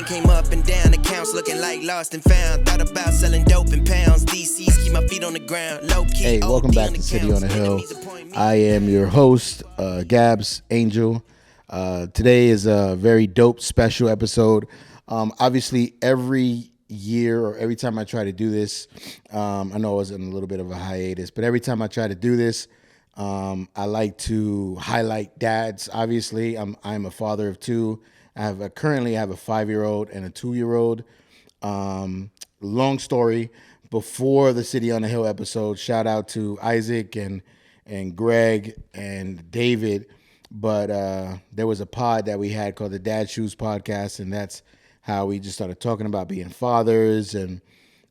came up and down accounts looking like lost and found. Thought about selling dope in pounds. DC's keep my feet on the ground. Low key. Hey, welcome back to City on the Hill. I am your host, Gabs Angel. Today is a very dope special episode. Obviously, every year or every time I try to do this, I know I was in a little bit of a hiatus, but every time I try to do this, I like to highlight dads. Obviously, I'm a father of two. Currently I have a 5-year-old and a 2-year-old. Long story. Before the City on the Hill episode, shout out to Isaac and Greg and David. But there was a pod that we had called the Dad Shoes Podcast, and that's how we just started talking about being fathers. And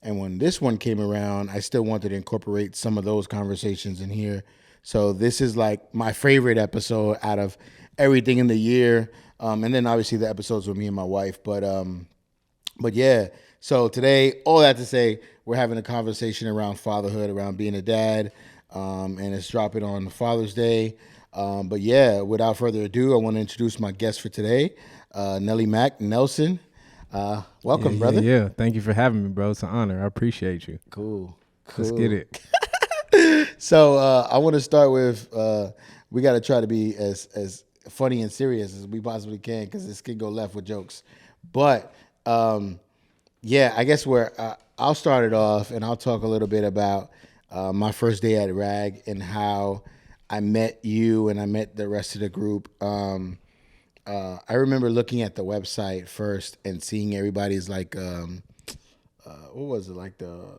when this one came around, I still wanted to incorporate some of those conversations in here. So this is like my favorite episode out of everything in the year. And then obviously the episodes with me and my wife. But yeah, so today, all that to say, we're having a conversation around fatherhood, around being a dad, and it's dropping on Father's Day. But yeah, without further ado, I want to introduce my guest for today, Nelson. Welcome, brother. Yeah, thank you for having me, bro. It's an honor. I appreciate you. Cool. Let's get it. So I want to start with, we got to try to be as funny and serious as we possibly can, because this can go left with jokes. But yeah, I guess I'll start it off, and I'll talk a little bit about my first day at RAG and how I met you and I met the rest of the group. I remember looking at the website first and seeing everybody's like, what was it, like the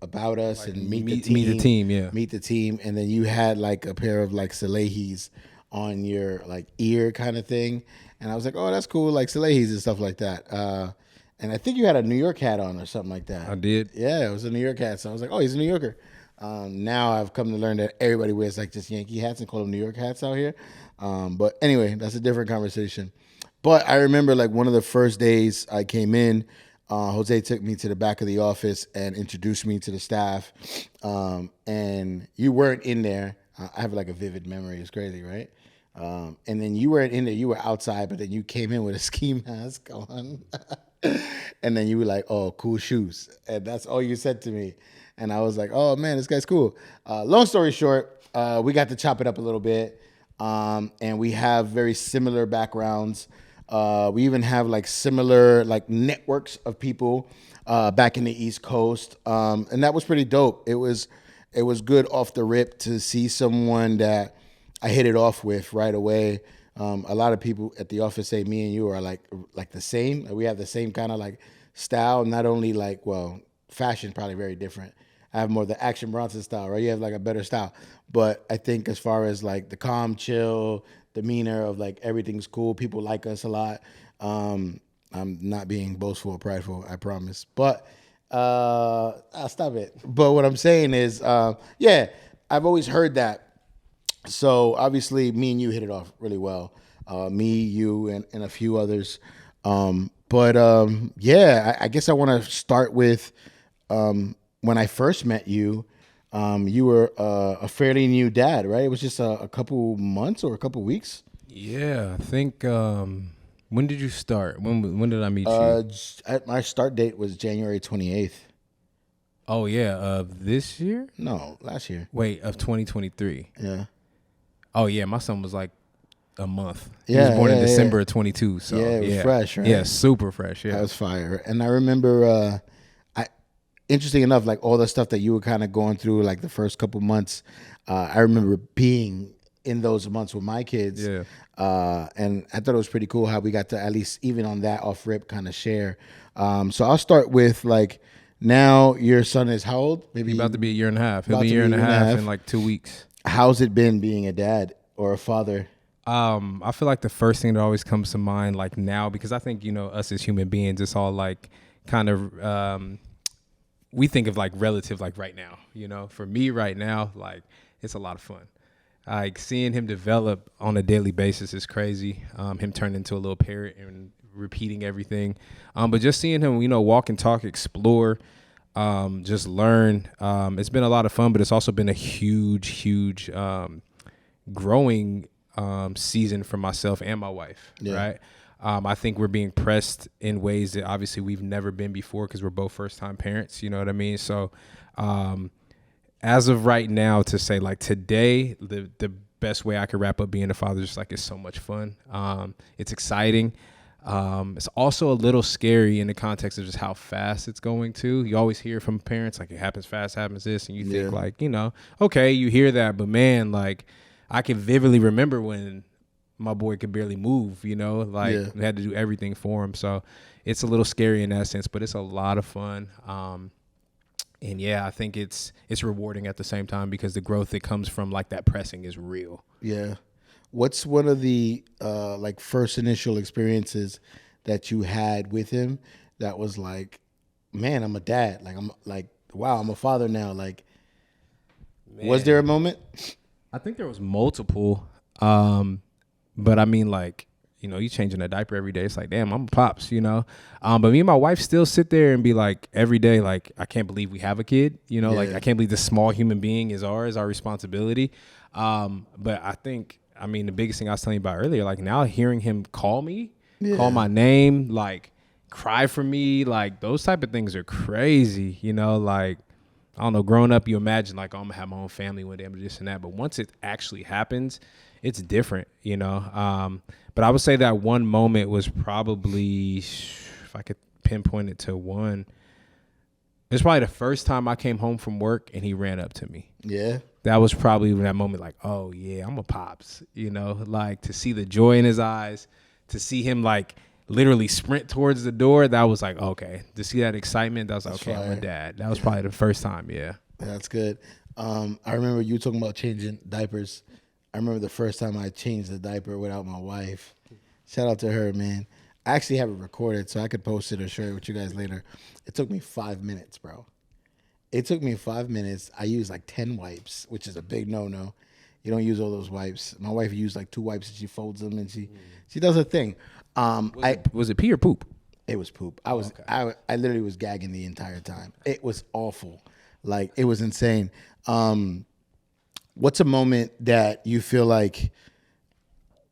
about us, like, and meet the team, and then you had like a pair of like Salehis on your like ear kind of thing, and I was like, oh, that's cool, like Salehis and stuff like that. And I think you had a New York hat on or something like that. I did. Yeah, it was a New York hat. So I was like, oh, he's a New Yorker. Now I've come to learn that everybody wears like just Yankee hats and call them New York hats out here. But anyway, that's a different conversation. But I remember like one of the first days I came in, Jose took me to the back of the office and introduced me to the staff. And you weren't in there. I have like a vivid memory. It's crazy, right? And then you weren't in there. You were outside, but then you came in with a ski mask on. And then you were like, oh, cool shoes. And that's all you said to me. And I was like, oh, man, this guy's cool. Long story short, we got to chop it up a little bit. And we have very similar backgrounds. We even have like similar like networks of people back in the East Coast. And that was pretty dope. It was good off the rip to see someone that I hit it off with right away. A lot of people at the office say me and you are like the same. We have the same kind of like style. Not only like, well, fashion probably very different. I have more the Action Bronson style, right? You have like a better style. But I think as far as like the calm, chill demeanor of like everything's cool, people like us a lot. I'm not being boastful or prideful, I promise. But I'll stop it. But what I'm saying is, yeah, I've always heard that. So obviously me and you hit it off really well. Me, you, and a few others. Yeah, I guess I want to start with when I first met you. You were a fairly new dad, right? It was just a couple months or a couple weeks. Yeah, I think. When did you start? When did I meet you? My start date was January 28th. Oh yeah, of this year? No, last year. Wait, of 2023. Yeah. Oh yeah, my son was like a month. Yeah, he was born in December of 22. So yeah, it was fresh, right? Yeah, super fresh. Yeah, that was fire. And I remember, interesting enough, like all the stuff that you were kind of going through, like the first couple months, I remember being in those months with my kids. Yeah. And I thought it was pretty cool how we got to at least even on that off rip kind of share. So I'll start with like, now your son is how old? Maybe about to be a year and a half. He'll be a year and a half in like 2 weeks. How's it been being a dad or a father? I feel like the first thing that always comes to mind, like now, because I think, you know, us as human beings, it's all like kind of, we think of like relative, like right now, you know, for me right now, like it's a lot of fun. Like seeing him develop on a daily basis is crazy. Him turn into a little parrot and repeating everything. But just seeing him, you know, walk and talk, explore, just learn. It's been a lot of fun, but it's also been a huge growing season for myself and my wife, right? I think we're being pressed in ways that obviously we've never been before because we're both first-time parents. You know what I mean? So as of right now, to say like today, the best way I could wrap up being a father is like it's so much fun. It's exciting. It's also a little scary in the context of just how fast it's going to. You always hear from parents like it happens fast, happens this, and you think like, you know, okay, you hear that, but man, like I can vividly remember when my boy could barely move, you know, like we had to do everything for him. So it's a little scary in that sense, but it's a lot of fun. And yeah, I think it's rewarding at the same time because the growth that comes from like that pressing is real. Yeah. What's one of the like first initial experiences that you had with him that was like, man, I'm a dad. Like I'm like, wow, I'm a father now. Like, man. Was there a moment? I think there was multiple. But I mean, like, you know, you changing a diaper every day. It's like, damn, I'm a pops, you know. But me and my wife still sit there and be like, every day, like, I can't believe we have a kid. You know, like, I can't believe this small human being is our responsibility. But I think, I mean, the biggest thing I was telling you about earlier, like, now hearing him call me, call my name, like, cry for me, like, those type of things are crazy, you know, like, I don't know, growing up, you imagine, like, oh, I'm going to have my own family one day, I'm this and that. But once it actually happens, it's different, you know. But I would say that one moment was probably, if I could pinpoint it to one, it's probably the first time I came home from work and he ran up to me. Yeah. That was probably that moment like, oh, yeah, I'm a pops, you know, like to see the joy in his eyes, to see him like literally sprint towards the door. That was like, okay, to see that excitement. That was like, okay, I'm a dad. That was probably the first time. Yeah. That's good. I remember you talking about changing diapers. I remember the first time I changed the diaper without my wife. Shout out to her, man. I actually have it recorded so I could post it or share it with you guys later. It took me 5 minutes, bro. It took me 5 minutes. I used like 10 wipes, which is a big no-no. You don't use all those wipes. My wife used like 2 wipes and she folds them and she does her thing. Was it pee or poop? It was poop. I literally was gagging the entire time. It was awful. Like, it was insane. What's a moment that you feel like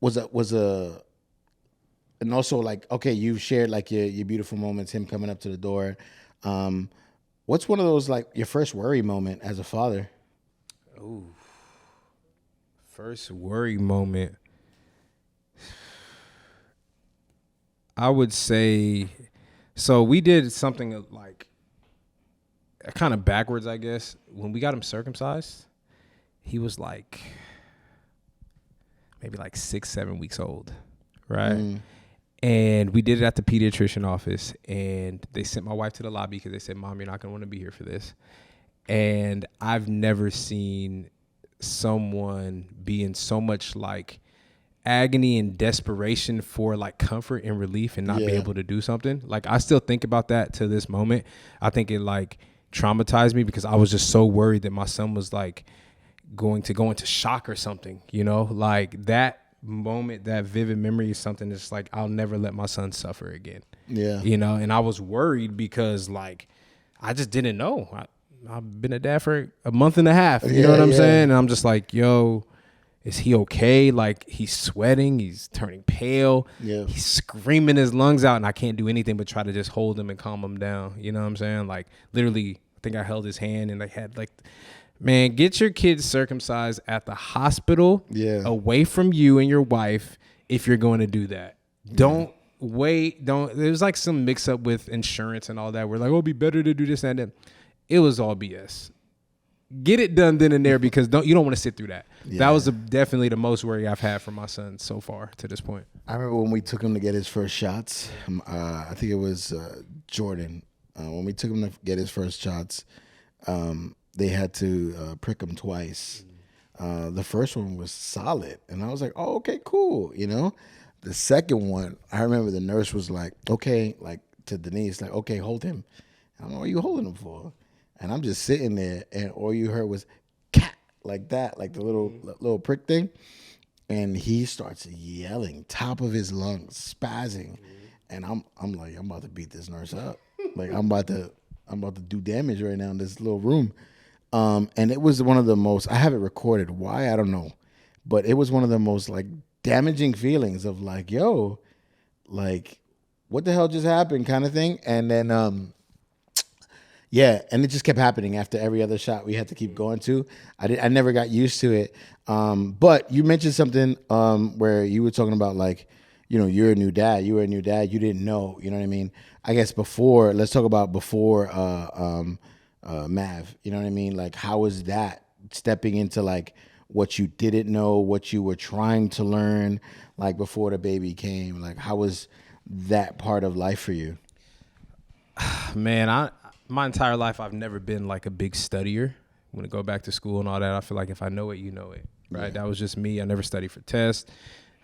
was a and also like, okay, you've shared like your beautiful moments, him coming up to the door. What's one of those like your first worry moment as a father? Ooh, first worry moment. I would say, so we did something like kind of backwards, I guess. When we got him circumcised, he was like maybe like 6-7 weeks old, right? And we did it at the pediatrician office, and they sent my wife to the lobby because they said, Mom, you're not going to want to be here for this. And I've never seen someone be in so much like agony and desperation for like comfort and relief and not be able to do something. Like, I still think about that to this moment. I think it like traumatized me because I was just so worried that my son was like going to go into shock or something, you know, like that moment, that vivid memory is something that's like, I'll never let my son suffer again. Yeah. You know, and I was worried because like, I just didn't know. I've been a dad for a month and a half, you know what I'm saying? And I'm just like, yo, is he okay? Like, he's sweating, he's turning pale, he's screaming his lungs out, and I can't do anything but try to just hold him and calm him down. You know what I'm saying? Like, literally, I think I held his hand and I had like, man, get your kids circumcised at the hospital, away from you and your wife if you're going to do that. Don't wait. There's like some mix up with insurance and all that. We're like, oh, it'd be better to do this and that. It was all BS. Get it done then and there because you don't want to sit through that. That was definitely the most worry I've had for my son so far to this point. I remember when we took him to get his first shots. I think it was Jordan. When we took him to get his first shots, they had to prick him twice. The first one was solid. And I was like, oh, okay, cool. You know, the second one, I remember the nurse was like, okay, like to Denise, like, okay, hold him. I'm like, what are you holding him for? And I'm just sitting there and all you heard was cat like that, like the little prick thing. And he starts yelling, top of his lungs, spazzing. And I'm like, I'm about to beat this nurse up. Like I'm about to do damage right now in this little room. And it was one of the most, I have it recorded. Why? I don't know. But it was one of the most like damaging feelings of like, yo, like, what the hell just happened kind of thing. And then, yeah, and it just kept happening after every other shot we had to keep going to. I never got used to it. But you mentioned something where you were talking about, like, you know, you're a new dad. You were a new dad. You didn't know. You know what I mean? I guess before, let's talk about before Mav. You know what I mean? Like, how was that stepping into, like, what you didn't know, what you were trying to learn, like, before the baby came? Like, how was that part of life for you? Man, my entire life, I've never been like a big studier. When I go back to school and all that, I feel like if I know it, you know it, right? Yeah. That was just me. I never studied for tests.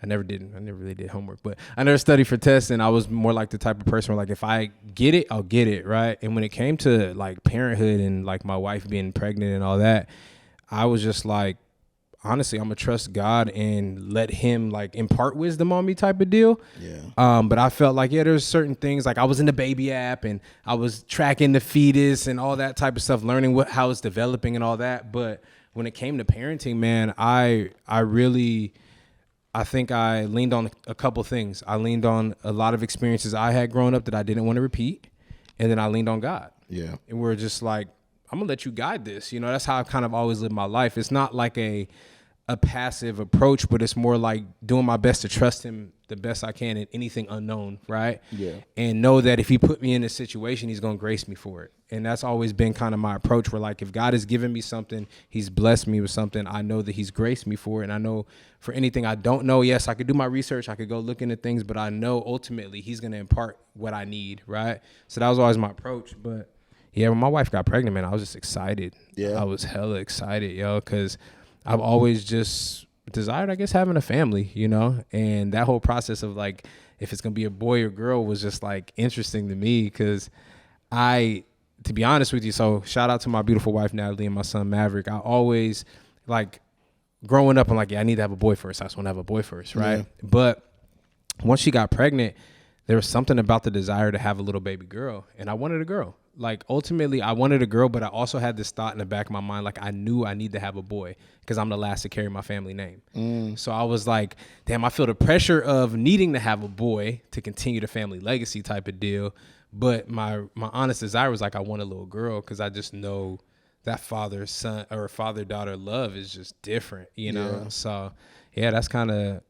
I never really did homework, but I never studied for tests, and I was more like the type of person where, like, if I get it, I'll get it, right? And when it came to, like, parenthood and, like, my wife being pregnant and all that, I was just like, honestly, I'm gonna trust God and let him, like, impart wisdom on me type of deal. Yeah. But I felt like, yeah, there's certain things, like I was in the baby app and I was tracking the fetus and all that type of stuff, learning how it's developing and all that. But when it came to parenting, man, I think I leaned on a couple things. I leaned on a lot of experiences I had growing up that I didn't want to repeat. And then I leaned on God. Yeah. And we're just like, I'm gonna let you guide this. You know, that's how I've kind of always lived my life. It's not like a passive approach, but it's more like doing my best to trust him the best I can in anything unknown, right? Yeah. And know that if he put me in a situation, he's gonna grace me for it. And that's always been kind of my approach, where, like, if God has given me something, he's blessed me with something, I know that he's graced me for it. And I know for anything I don't know, yes, I could do my research, I could go look into things, but I know ultimately he's gonna impart what I need, right? So that was always my approach. But yeah, when my wife got pregnant, man, I was just excited. Yeah. I was hella excited, yo, because I've always just desired, I guess, having a family, you know? And that whole process of, like, if it's going to be a boy or girl was just, like, interesting to me, because to be honest with you, so shout out to my beautiful wife, Natalie, and my son, Maverick. I always, like, growing up, I'm like, yeah, I need to have a boy first. I just want to have a boy first, right? Yeah. But once she got pregnant, there was something about the desire to have a little baby girl, and I wanted a girl. Like, ultimately, I wanted a girl, but I also had this thought in the back of my mind, like, I knew I need to have a boy because I'm the last to carry my family name. So I was like, damn, I feel the pressure of needing to have a boy to continue the family legacy type of deal. But my honest desire was, like, I want a little girl, because I just know that father-son or father-daughter love is just different, you know? Yeah. So, yeah, that's kind of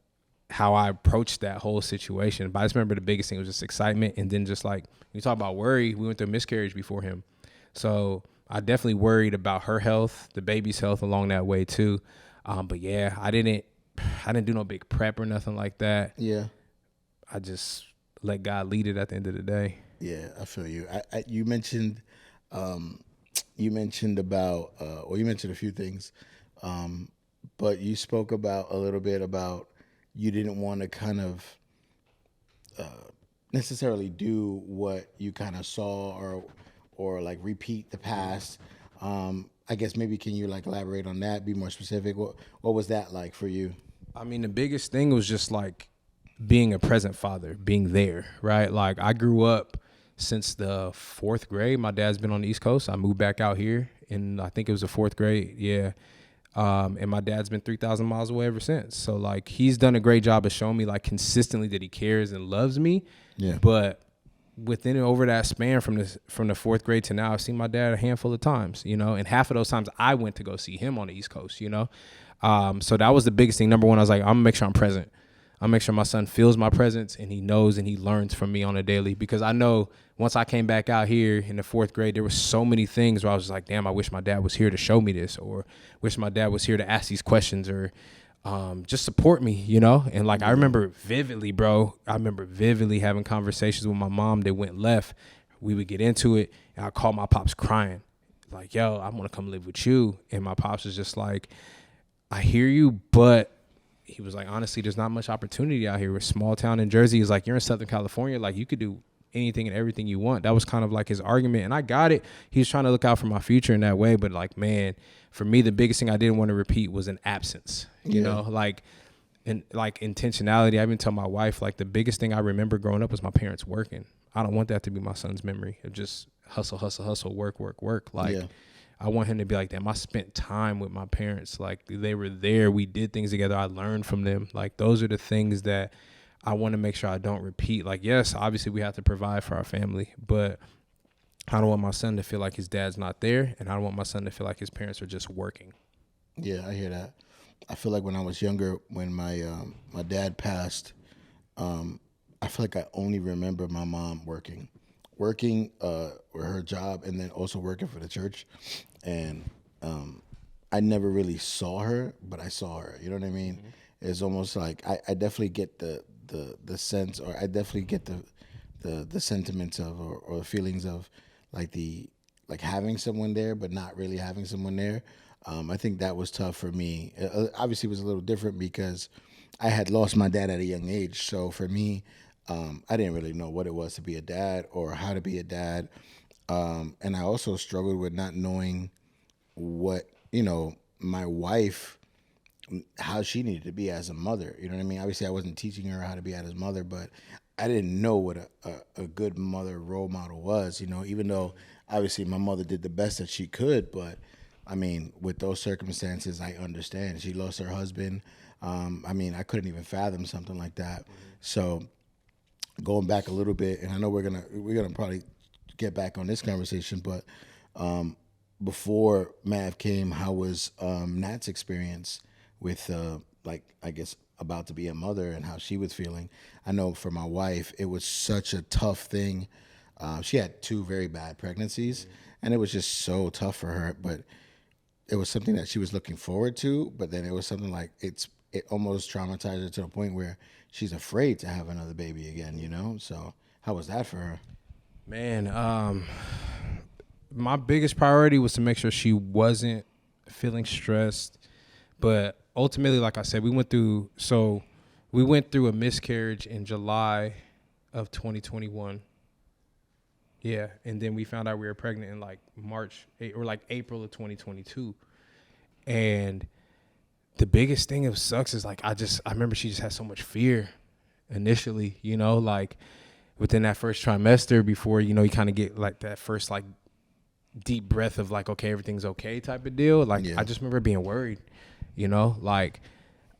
how I approached that whole situation. But I just remember the biggest thing was just excitement. And then just, like, you talk about worry, we went through a miscarriage before him. So I definitely worried about her health, the baby's health along that way too. But yeah, I didn't do no big prep or nothing like that. Yeah. I just let God lead it at the end of the day. Yeah, I feel you. You mentioned about, you mentioned a few things, but you spoke about a little bit about you didn't want to kind of necessarily do what you kind of saw or like repeat the past. I guess maybe can you, like, elaborate on that, be more specific? What was that like for you? I mean, the biggest thing was just, like, being a present father, being there, right? Like, I grew up since the 4th grade. My dad's been on the East Coast. I moved back out here, and I think it was the 4th grade. Yeah. And my dad's been 3,000 miles away ever since. So, like, he's done a great job of showing me, like, consistently that he cares and loves me. Yeah. But within and over that span from the 4th grade to now, I've seen my dad a handful of times, you know, and half of those times I went to go see him on the East Coast, you know? So that was the biggest thing. Number one, I was like, I'm gonna make sure I'm present. I'll make sure my son feels my presence and he knows and he learns from me on a daily, because I know once I came back out here in the 4th grade, there were so many things where I was like, damn, I wish my dad was here to show me this, or wish my dad was here to ask these questions, or just support me, you know? And, like, I remember vividly, bro, having conversations with my mom that went left. We would get into it and I'd call my pops crying, like, yo, I want to come live with you. And my pops was just like, I hear you, but he was like, honestly, there's not much opportunity out here. We're a small town in Jersey. He's like, you're in Southern California. Like, you could do anything and everything you want. That was kind of like his argument. And I got it. He was trying to look out for my future in that way. But, like, man, for me, the biggest thing I didn't want to repeat was an absence, you know, like, and like intentionality. I even tell my wife, like, the biggest thing I remember growing up was my parents working. I don't want that to be my son's memory of just hustle, work. Like, I want him to be like, damn, I spent time with my parents. Like, they were there. We did things together. I learned from them. Like, those are the things that I want to make sure I don't repeat. Like, yes, obviously we have to provide for our family, but I don't want my son to feel like his dad's not there, and I don't want my son to feel like his parents are just working. Yeah, I hear that. I feel like when I was younger, when my dad passed, I feel like I only remember my mom working with her job, and then also working for the church, and I never really saw her, but I saw her. You know what I mean? Mm-hmm. It's almost like I definitely get the sense, or I definitely get the sentiments of, or the feelings of, like having someone there, but not really having someone there. I think that was tough for me. Obviously, it was a little different because I had lost my dad at a young age. So for me, I didn't really know what it was to be a dad or how to be a dad. And I also struggled with not knowing what, my wife, how she needed to be as a mother. You know what I mean? Obviously, I wasn't teaching her how to be as a mother, but I didn't know what a good mother role model was, even though obviously my mother did the best that she could. But I mean, with those circumstances, I understand. She lost her husband. I couldn't even fathom something like that. Mm-hmm. So going back a little bit, and I know we're gonna probably get back on this conversation, but before Mav came, how was Nat's experience with I guess about to be a mother and how she was feeling? I know for my wife, it was such a tough thing. She had 2 very bad pregnancies, mm-hmm. and it was just so tough for her. But it was something that she was looking forward to. But then it was something like it almost traumatized her to the point where she's afraid to have another baby again. So how was that for her? Man, my biggest priority was to make sure she wasn't feeling stressed. But ultimately, like I said, we went through a miscarriage in July of 2021. Yeah, and then we found out we were pregnant in like April of 2022. And the biggest thing that sucks is like I remember she just had so much fear initially, like within that first trimester before, you kind of get like that first like deep breath of like, okay, everything's okay type of deal. Like, yeah. I just remember being worried,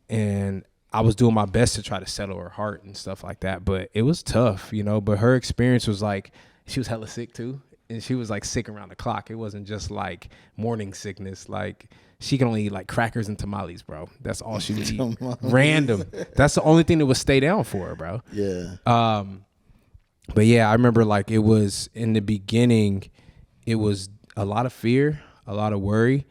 and I was doing my best to try to settle her heart and stuff like that, but it was tough, but her experience was like, she was hella sick too. And she was like sick around the clock. It wasn't just like morning sickness. Like she can only eat like crackers and tamales, bro. That's all she would eat. Random. That's the only thing that would stay down for her, bro. Yeah. But yeah, I remember like it was in the beginning, it was a lot of fear, a lot of worry,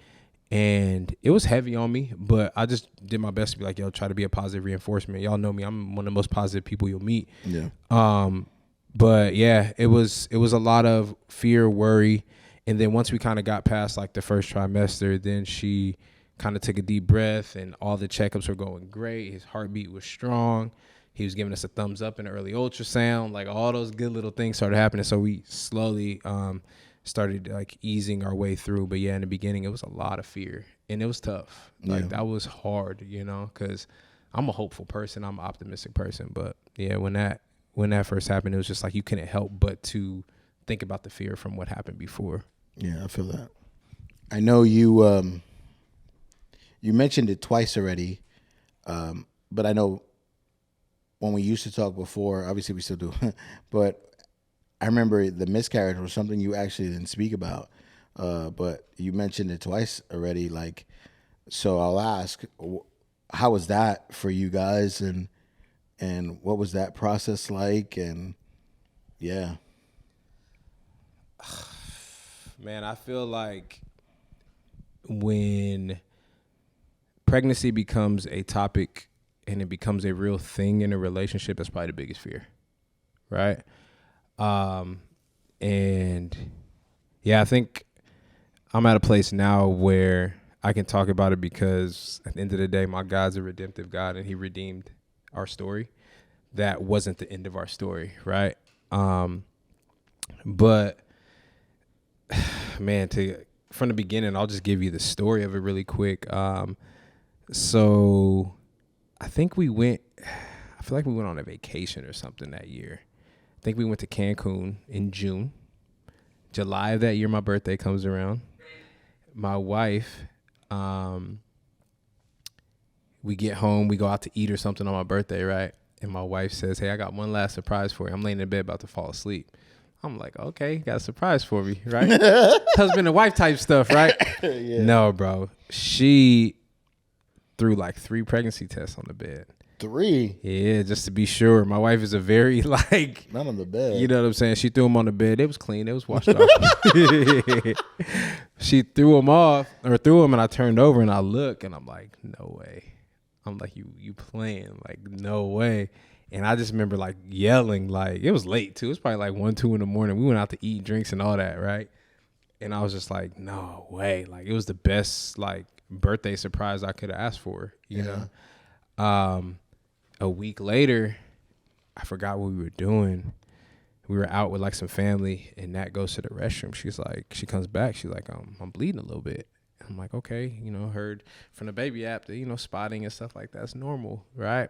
and it was heavy on me, but I just did my best to be like, yo, try to be a positive reinforcement. Y'all know me. I'm one of the most positive people you'll meet. Yeah. But yeah, it was a lot of fear, worry. And then once we kind of got past like the first trimester, then she kind of took a deep breath and all the checkups were going great. His heartbeat was strong. He was giving us a thumbs up in an early ultrasound. Like all those good little things started happening. So we slowly started like easing our way through. But yeah, in the beginning, it was a lot of fear and it was tough. Like that was hard, because I'm a hopeful person. I'm an optimistic person. But yeah, when that first happened, it was just like you couldn't help but to think about the fear from what happened before. Yeah, I feel that. I know you mentioned it twice already, but I know when we used to talk before, obviously we still do, but I remember the miscarriage was something you actually didn't speak about, but you mentioned it twice already. Like, so I'll ask, how was that for you guys, and what was that process like? And yeah. Man, I feel like when pregnancy becomes a topic and it becomes a real thing in a relationship, that's probably the biggest fear, right? And yeah, I think I'm at a place now where I can talk about it because at the end of the day, my God's a redemptive God and he redeemed our story. That wasn't the end of our story, right? But man, from the beginning, I'll just give you the story of it really quick. So I feel like we went on a vacation or something that year. I think we went to Cancun in June. July of that year, my birthday comes around. My wife, we get home, we go out to eat or something on my birthday, right? and my wife says, "Hey, I got one last surprise for you." I'm laying in bed about to fall asleep. I'm like, "Okay, got a surprise for me, right?" Husband and wife type stuff, right? Yeah. No, bro. She threw like 3 pregnancy tests on the bed. 3? Yeah, just to be sure. My wife is a very like not on the bed. You know what I'm saying? She threw them on the bed. It was clean. It was washed off. She threw them, and I turned over and I look and I'm like, no way. I'm like, you playing? Like, no way. And I just remember like yelling, like it was late too. It was probably like 1, 2 in the morning. We went out to eat drinks and all that, right? And I was just like, no way. Like it was the best like birthday surprise I could have asked for, you know? A week later, I forgot what we were doing. We were out with like some family, and Nat goes to the restroom. She comes back. She's like, I'm bleeding a little bit. I'm like, okay, you know, heard from the baby app that, you know, spotting and stuff like that's normal, right?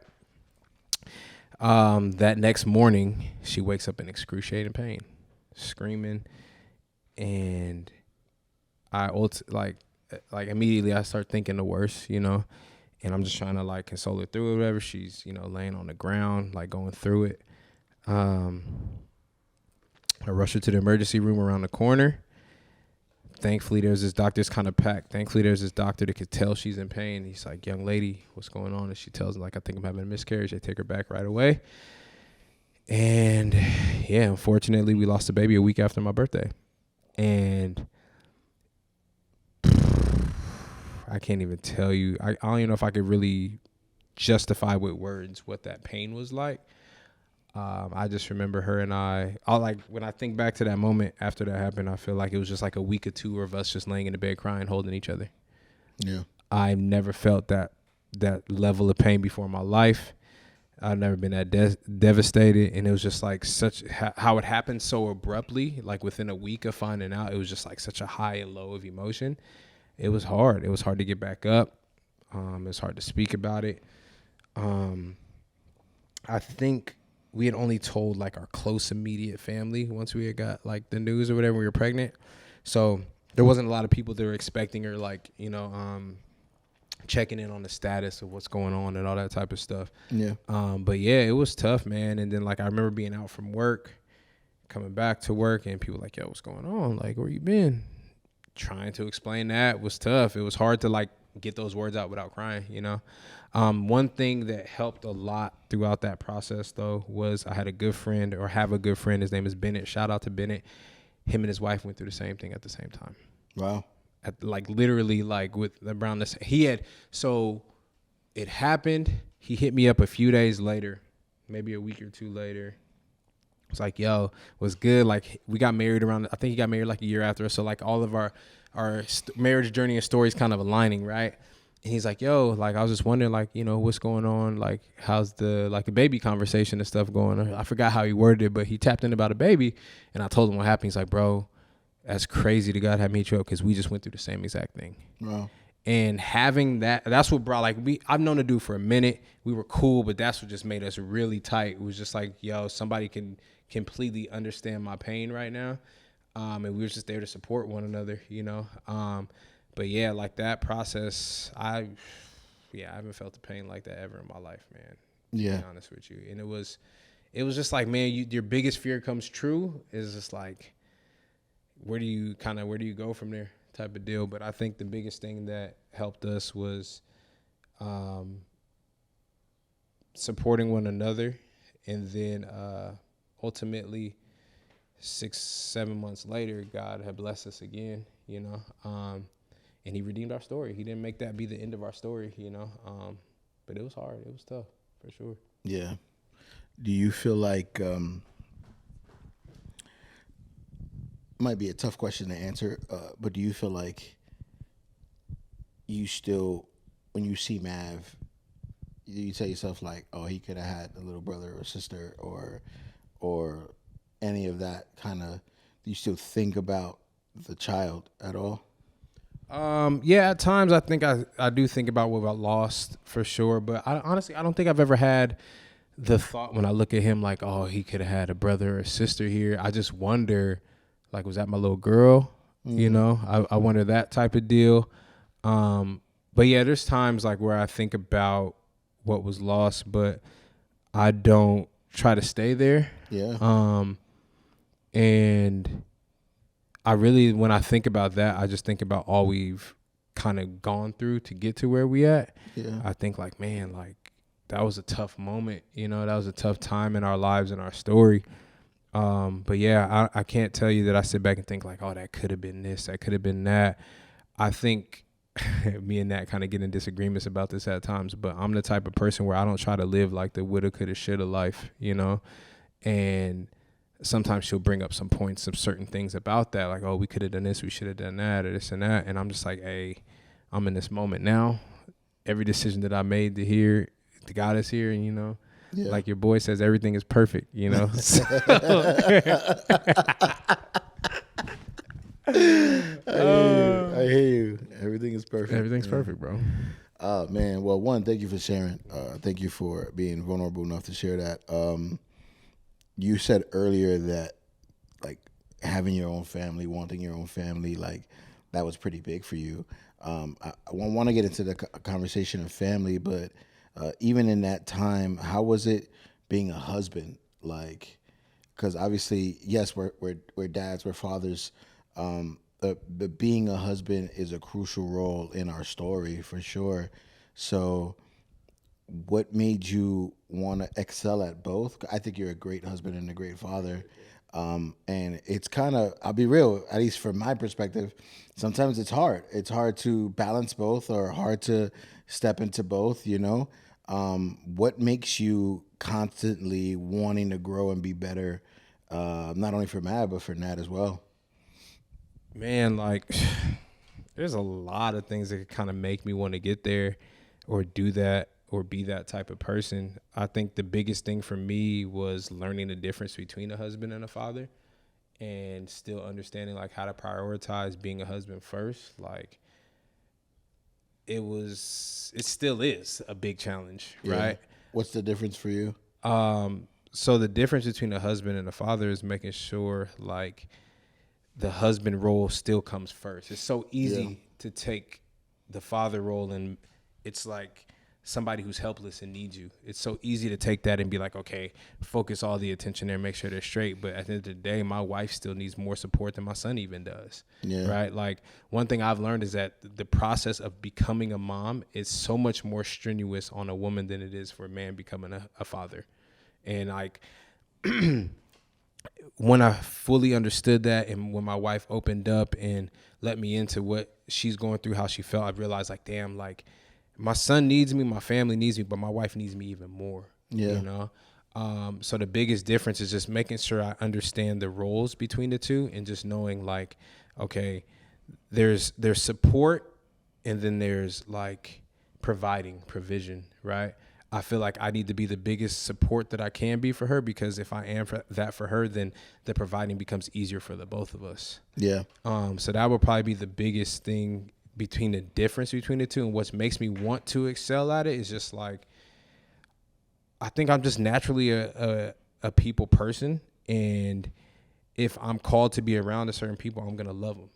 That next morning, she wakes up in excruciating pain, screaming, and I immediately I start thinking the worst, you know, and I'm just trying to like console her through it, whatever. She's, you know, laying on the ground, like going through it. I rush her to the emergency room around the corner. Thankfully, there's this doctor's kind of packed. Thankfully, there's this doctor that could tell she's in pain. He's like, young lady, what's going on? And she tells him, like, I think I'm having a miscarriage. They take her back right away. And, yeah, unfortunately, we lost the baby a week after my birthday. And I can't even tell you. I don't even know if I could really justify with words what that pain was like. I just remember her and I like when I think back to that moment after that happened, I feel like it was just like a week or two of us just laying in the bed crying, holding each other. Yeah. I've never felt that level of pain before in my life. I've never been that devastated. And it was just like how it happened so abruptly, like within a week of finding out, it was just like such a high and low of emotion. It was hard. It was hard to get back up. It was hard to speak about it. I think we had only told like our close immediate family once we had got like the news or whatever we were pregnant. So there wasn't a lot of people that were expecting her, like, you know, checking in on the status of what's going on and all that type of stuff. Yeah. But yeah, it was tough, man. And then like, I remember being out from work, coming back to work and people like, yo, what's going on? Like, where you been? Trying to explain that was tough. It was hard to like get those words out without crying, you know? One thing that helped a lot throughout that process, though, was I had a good friend, or have a good friend. His name is Bennett. Shout out to Bennett. Him and his wife went through the same thing at the same time. Wow. Literally, like with around this. So it happened. He hit me up a few days later, maybe a week or two later. It's like, yo, was good. Like, we got married I think he got married like a year after. So like all of our marriage journey and stories kind of aligning, right? And he's like, yo, like, I was just wondering, like, you know, what's going on? Like, how's the baby conversation and stuff going on? I forgot how he worded it, but he tapped in about a baby. And I told him what happened. He's like, bro, that's crazy to God have me you up, because we just went through the same exact thing. Wow. And having that's what brought, like, I've known the dude for a minute. We were cool, but that's what just made us really tight. It was just like, yo, somebody can completely understand my pain right now. And we were just there to support one another, you know? But yeah, like that process, I haven't felt the pain like that ever in my life, man. Yeah. To be honest with you. And it was just like, man, your biggest fear comes true. Is just like, where do you go from there type of deal. But I think the biggest thing that helped us was supporting one another. And then ultimately 6-7 months later, God had blessed us again, you know. And he redeemed our story. He didn't make that be the end of our story, you know. But it was hard. It was tough, for sure. Yeah. Do you feel like, might be a tough question to answer, but do you feel like you still, when you see Mav, you tell yourself like, oh, he could have had a little brother or sister or any of that kind of, do you still think about the child at all? Yeah, at times I think I do think about what I lost, for sure. But honestly, I don't think I've ever had the thought when I look at him like, oh, he could have had a brother or sister here. I just wonder, like, was that my little girl? Mm-hmm. You know, I wonder that type of deal. But yeah, there's times like where I think about what was lost, but I don't try to stay there. Yeah. And I really, when I think about that, I just think about all we've kind of gone through to get to where we at. Yeah. I think like, man, like that was a tough moment, you know, that was a tough time in our lives and our story. But yeah, I can't tell you that I sit back and think like, oh, that could have been this, that could have been that. I think me and Nat kind of get in disagreements about this at times, but I'm the type of person where I don't try to live like the woulda, coulda, shoulda life, you know? And sometimes she'll bring up some points, some certain things about that, like, oh, we could have done this, we should have done that, or this and that. And I'm just like, hey, I'm in this moment now. Every decision that I made to God is here, and, you know, like your boy says, everything is perfect, you know? I hear you. Everything is perfect. Everything's perfect, bro. Man. Well, one, thank you for sharing. Thank you for being vulnerable enough to share that. You said earlier that, like, having your own family, wanting your own family, like, that was pretty big for you. I want to get into the conversation of family, but even in that time, how was it being a husband? Like, because obviously, yes, we're dads, we're fathers, but being a husband is a crucial role in our story for sure. So, what made you want to excel at both? I think you're a great husband and a great father. And it's kind of, I'll be real, at least from my perspective, sometimes it's hard. It's hard to balance both or hard to step into both, you know? What makes you constantly wanting to grow and be better, not only for Matt, but for Nat as well? Man, like, there's a lot of things that kind of make me want to get there or do that or be that type of person. I think the biggest thing for me was learning the difference between a husband and a father, and still understanding like how to prioritize being a husband first. Like, it still is a big challenge, right? What's the difference for you? So the difference between a husband and a father is making sure like the husband role still comes first. It's so easy to take the father role, and it's like somebody who's helpless and needs you. It's so easy to take that and be like, okay, focus all the attention there, make sure they're straight. But at the end of the day, my wife still needs more support than my son even does. Yeah. Right? Like, one thing I've learned is that the process of becoming a mom is so much more strenuous on a woman than it is for a man becoming a father. And like, when I fully understood that, and when my wife opened up and let me into what she's going through, how she felt, I realized like, damn, like, my son needs me, my family needs me, but my wife needs me even more. You know? So the biggest difference is just making sure I understand the roles between the two, and just knowing like, okay, there's support, and then there's like provision, right? I feel like I need to be the biggest support that I can be for her, because if I am that for her, then the providing becomes easier for the both of us. Yeah. So that would probably be the biggest thing between the difference between the two. And what makes me want to excel at it is just like, I think I'm just naturally a people person. And if I'm called to be around a certain people, I'm going to love them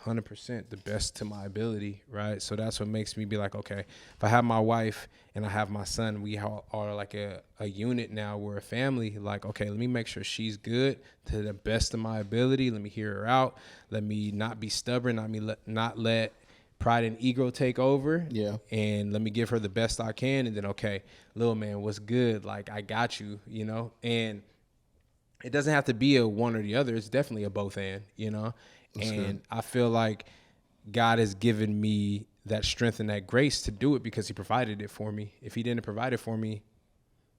100%, the best to my ability, right? So that's what makes me be like, okay, if I have my wife and I have my son, we are like a unit now. We're a family. Like, okay, let me make sure she's good to the best of my ability. Let me hear her out. Let me not be stubborn. Not let pride and ego take over. Yeah. And let me give her the best I can. And then, okay, little man, what's good? Like, I got you, you know? And it doesn't have to be a one or the other. It's definitely a both and, you know? That's and good. I feel like God has given me that strength and that grace to do it because he provided it for me. If he didn't provide it for me,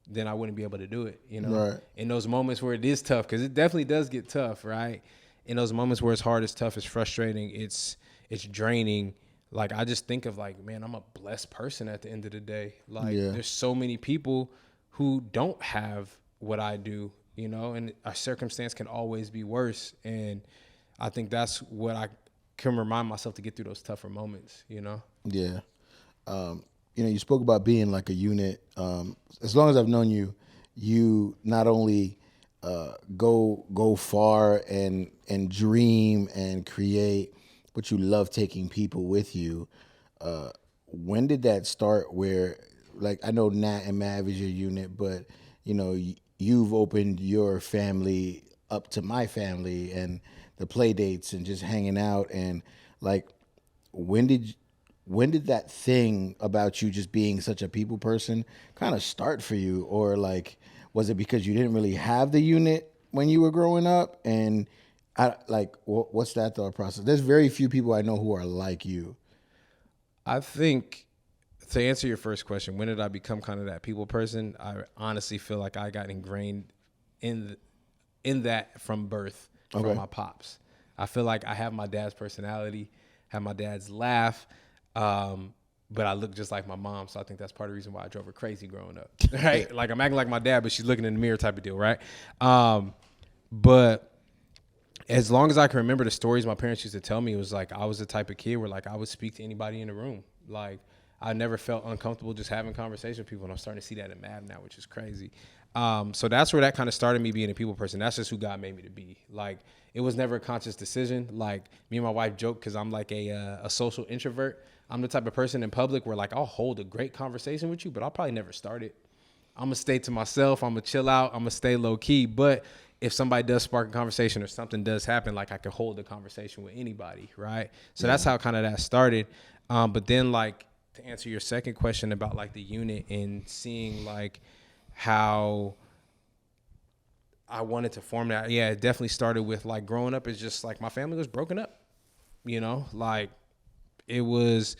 then I wouldn't be able to do it, you know? Right. In those moments where it is tough, because it definitely does get tough, right? In those moments where it's hard, it's tough, it's frustrating, it's draining. Like, I just think of like, man, I'm a blessed person at the end of the day. Like, there's so many people who don't have what I do, you know, and our circumstance can always be worse. And I think that's what I can remind myself to get through those tougher moments, you know? Yeah. You know, you spoke about being like a unit. As long as I've known you, you not only go far and dream and create, but you love taking people with you. When did that start where, like, I know Nat and Mav is your unit, but, you've opened your family up to my family and the play dates and just hanging out and like when did that thing about you just being such a people person kind of start for you? Or like, was it because you didn't really have the unit when you were growing up? And what's that thought process? There's very few people I know who are like you. I think to answer your first question, when did I become kind of that people person? I honestly feel like I got ingrained in that from birth from my pops. I feel like I have my dad's personality, have my dad's laugh, but I look just like my mom. So I think that's part of the reason why I drove her crazy growing up, right? Like I'm acting like my dad, but she's looking in the mirror type of deal, right? But as long as I can remember the stories my parents used to tell me, it was like I was the type of kid where like I would speak to anybody in the room. Like I never felt uncomfortable just having conversations with people, and I'm starting to see that in Mad now, which is crazy. So that's where that kind of started me being a people person. That's just who God made me to be. Like it was never a conscious decision. Like me and my wife joke because I'm like a social introvert. I'm the type of person in public where like I'll hold a great conversation with you, but I'll probably never start it. I'm gonna stay to myself. I'm gonna chill out. I'm gonna stay low key. But if somebody does spark a conversation or something does happen, like I can hold the conversation with anybody, right? So that's how kind of that started. But then like to answer your second question about like the unit and seeing like how I wanted to form that. Yeah, it definitely started with like growing up. It's just like my family was broken up, like it was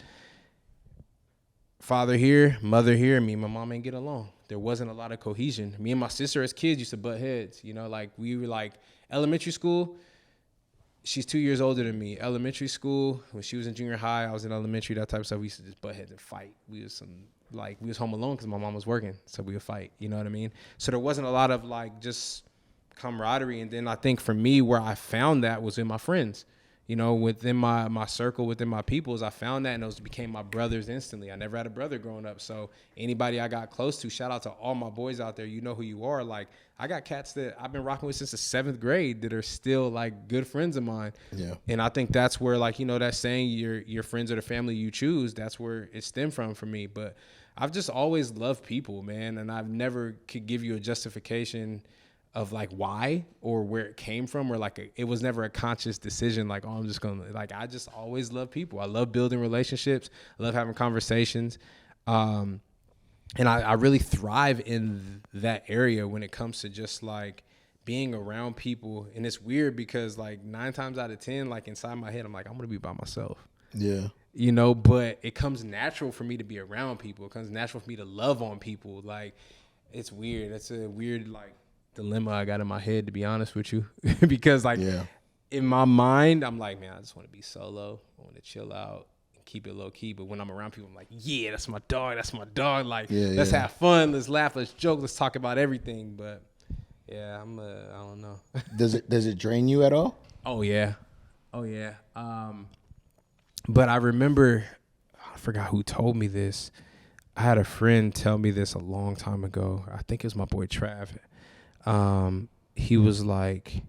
father here, mother here. Me and my mom ain't get along. There wasn't a lot of cohesion. Me and my sister as kids used to butt heads, like we were like elementary school. She's 2 years older than me. Elementary school, when she was in junior high, I was in elementary, that type of stuff. We used to just butt heads and fight. We was home alone because my mom was working, so we would fight. You know what I mean? So there wasn't a lot of like just camaraderie. And then I think for me, where I found that was in my friends. Within my circle, within my peoples, I found that, and those became my brothers instantly. I never had a brother growing up, so anybody I got close to, shout out to all my boys out there, you know who you are. Like, I got cats that I've been rocking with since the 7th grade that are still, like, good friends of mine. Yeah. And I think that's where, like, that saying, your friends are the family you choose, that's where it stemmed from for me. But I've just always loved people, man, and I've never could give you a justification of like why or where it came from, or like it was never a conscious decision. Like, I'm just gonna I just always love people. I love building relationships. I love having conversations, and I really thrive in that area when it comes to just like being around people. And it's weird because like 9 times out of 10, like inside my head, I'm like, I'm gonna be by myself. Yeah. But it comes natural for me to be around people. It comes natural for me to love on people. Like, it's weird. It's a weird like dilemma I got in my head, to be honest with you. Because like in my mind, I'm like, man, I just want to be solo. I want to chill out and keep it low key. But when I'm around people, I'm like, yeah, that's my dog. That's my dog. Like, let's have fun. Let's laugh. Let's joke. Let's talk about everything. But yeah, I don't know. Does it drain you at all? Oh yeah. But I remember, I forgot who told me this. I had a friend tell me this a long time ago. I think it was my boy Trav. He was like,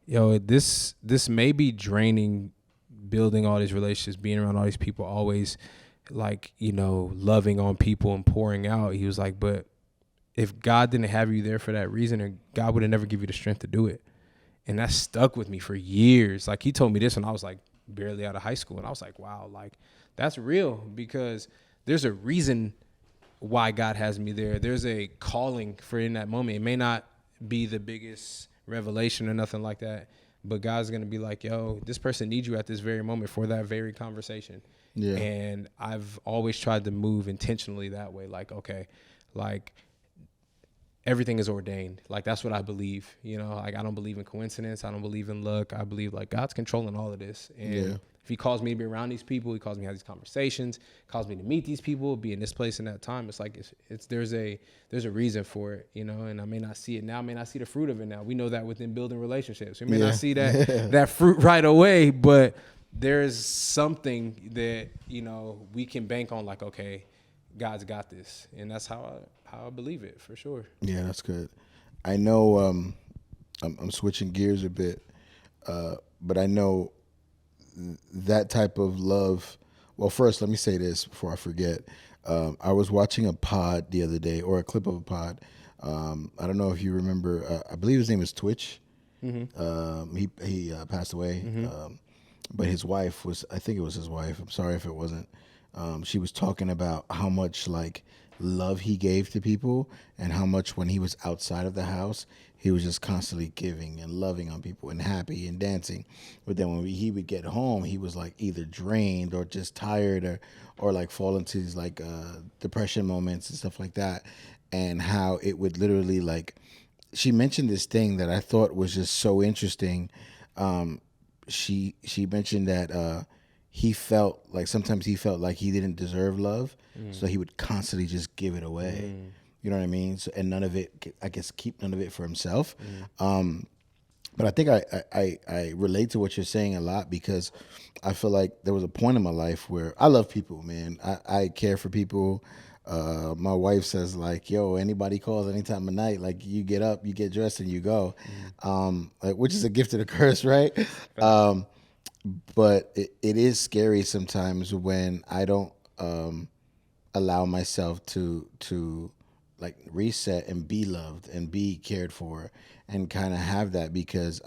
yo, this may be draining, building all these relationships, being around all these people, always like, loving on people and pouring out. He was like, but if God didn't have you there for that reason, or God would have never give you the strength to do it. And that stuck with me for years. Like, he told me this when I was like barely out of high school. And I was like, wow, like that's real, because there's a reason why God has me there. There's a calling for in that moment. It may not be the biggest revelation or nothing like that, but God's going to be like, yo, this person needs you at this very moment for that very conversation. Yeah. And I've always tried to move intentionally that way. Like, okay, like everything is ordained. Like, that's what I believe, like I don't believe in coincidence. I don't believe in luck. I believe like God's controlling all of this. And if he calls me to be around these people, he calls me to have these conversations, calls me to meet these people, be in this place in that time. It's like, there's a reason for it, and I may not see it now, I may not see the fruit of it now. We know that within building relationships. We may not see that fruit right away, but there's something that, we can bank on, like, okay, God's got this. And that's how I believe it, for sure. Yeah, that's good. I know I'm switching gears a bit, but I know that type of love. Well, first, let me say this before I forget. I was watching a pod the other day, or a clip of a pod, I don't know if you remember. I believe his name is Twitch. He passed away. But his wife was, I think it was his wife. I'm sorry if it wasn't. She was talking about how much like love he gave to people, and how much when he was outside of the house, he was just constantly giving and loving on people and happy and dancing. But then when he would get home, he was like either drained or just tired, or like fall into these like depression moments and stuff like that. And how it would literally like, she mentioned this thing that I thought was just so interesting. She mentioned that he felt like sometimes he felt like he didn't deserve love, so he would constantly just give it away. You know what I mean? So, and none of it, I guess, keep none of it for himself. But I think I relate to what you're saying a lot, because I feel like there was a point in my life where I love people, man. I care for people. My wife says like, yo, anybody calls any time of night, like you get up, you get dressed and you go, like, which is a gift and a curse, right? But it is scary sometimes when I don't allow myself to like reset and be loved and be cared for and kind of have that, because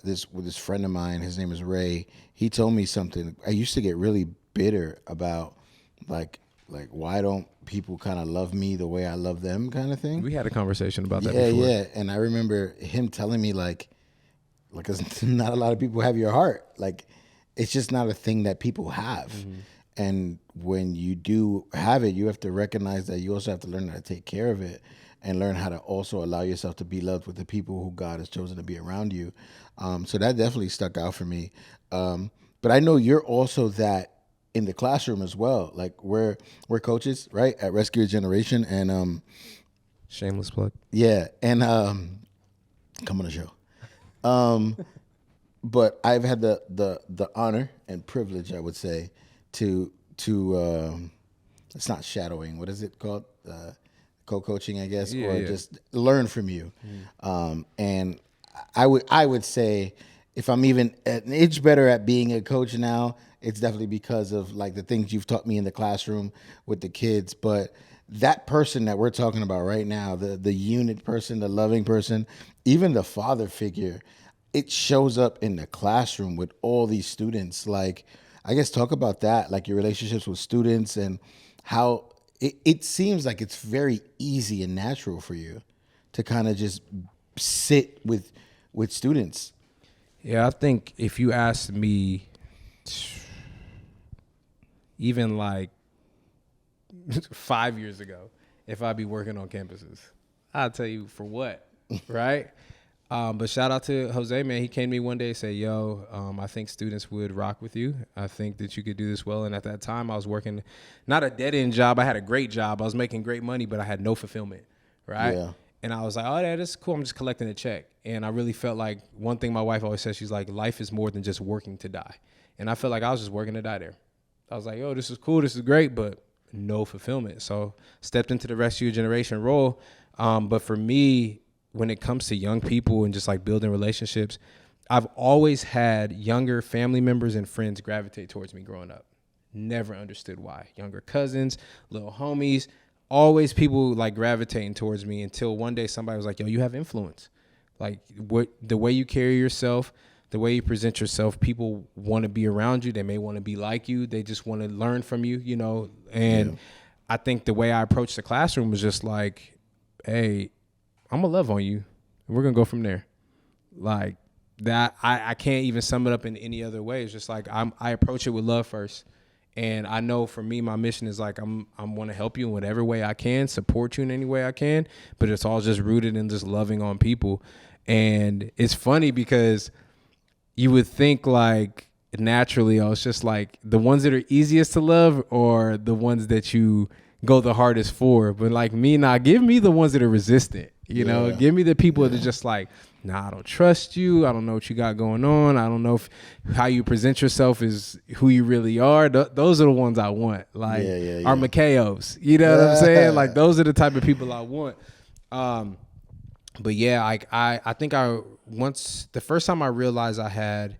with this friend of mine, his name is Ray, he told me something. I used to get really bitter about like why don't people kind of love me the way I love them, kind of thing. We had a conversation about that before. Yeah. And I remember him telling me like not a lot of people have your heart. Like, it's just not a thing that people have. And when you do have it, you have to recognize that you also have to learn how to take care of it, and learn how to also allow yourself to be loved with the people who God has chosen to be around you. So that definitely stuck out for me. But I know you're also that in the classroom as well. Like we're coaches, right, at Rescue Your Generation, and Shameless plug. yeah, and come on the show. But I've had the honor and privilege, I would say, to it's not shadowing. What is it called? Co-coaching, I guess, just learn from you. And I would say, if I'm even an inch better at being a coach now, it's definitely because of like the things you've taught me in the classroom with the kids. But that person that we're talking about right now, the unit person, the loving person, even the father figure, it shows up in the classroom with all these students. Like, I guess talk about that, like your relationships with students and how it seems like it's very easy and natural for you to kind of just sit with students. Yeah, I think if you asked me even like 5 years ago if I'd be working on campuses, I'll tell you for what, right? But shout out to Jose, man. He came to me one day and said, yo, I think students would rock with you. I think that you could do this well. And at that time, I was working not a dead-end job. I had a great job. I was making great money, but I had no fulfillment, right? Yeah. And I was like, oh, yeah, that's cool. I'm just collecting a check. And I really felt like one thing my wife always says, she's like, life is more than just working to die. And I felt like I was just working to die there. I was like, oh, this is cool. This is great, but no fulfillment. So stepped into the Rescue Your Generation role. But for me, when it comes to young people and just like building relationships, I've always had younger family members and friends gravitate towards me growing up. Never understood why. Younger cousins, little homies, always people like gravitating towards me, until one day somebody was like, yo, you have influence. Like the way you carry yourself, the way you present yourself, people want to be around you. They may want to be like you. They just want to learn from you, you know? And I think the way I approached the classroom was just like, hey, I'm going to love on you, and we're going to go from there. Like that, I can't even sum it up in any other way. It's just like I approach it with love first. And I know for me, my mission is like I'm want to help you in whatever way I can, support you in any way I can, but it's all just rooted in just loving on people. And it's funny because you would think like naturally, it's just like the ones that are easiest to love or the ones that you go the hardest for. But like me, give me the ones that are resistant. You know, give me the people that are just like, nah, I don't trust you. I don't know what you got going on. I don't know if how you present yourself is who you really are. Those are the ones I want. Like our Makeos. You know what I'm saying? Like those are the type of people I want. But yeah, I think the first time I realized I had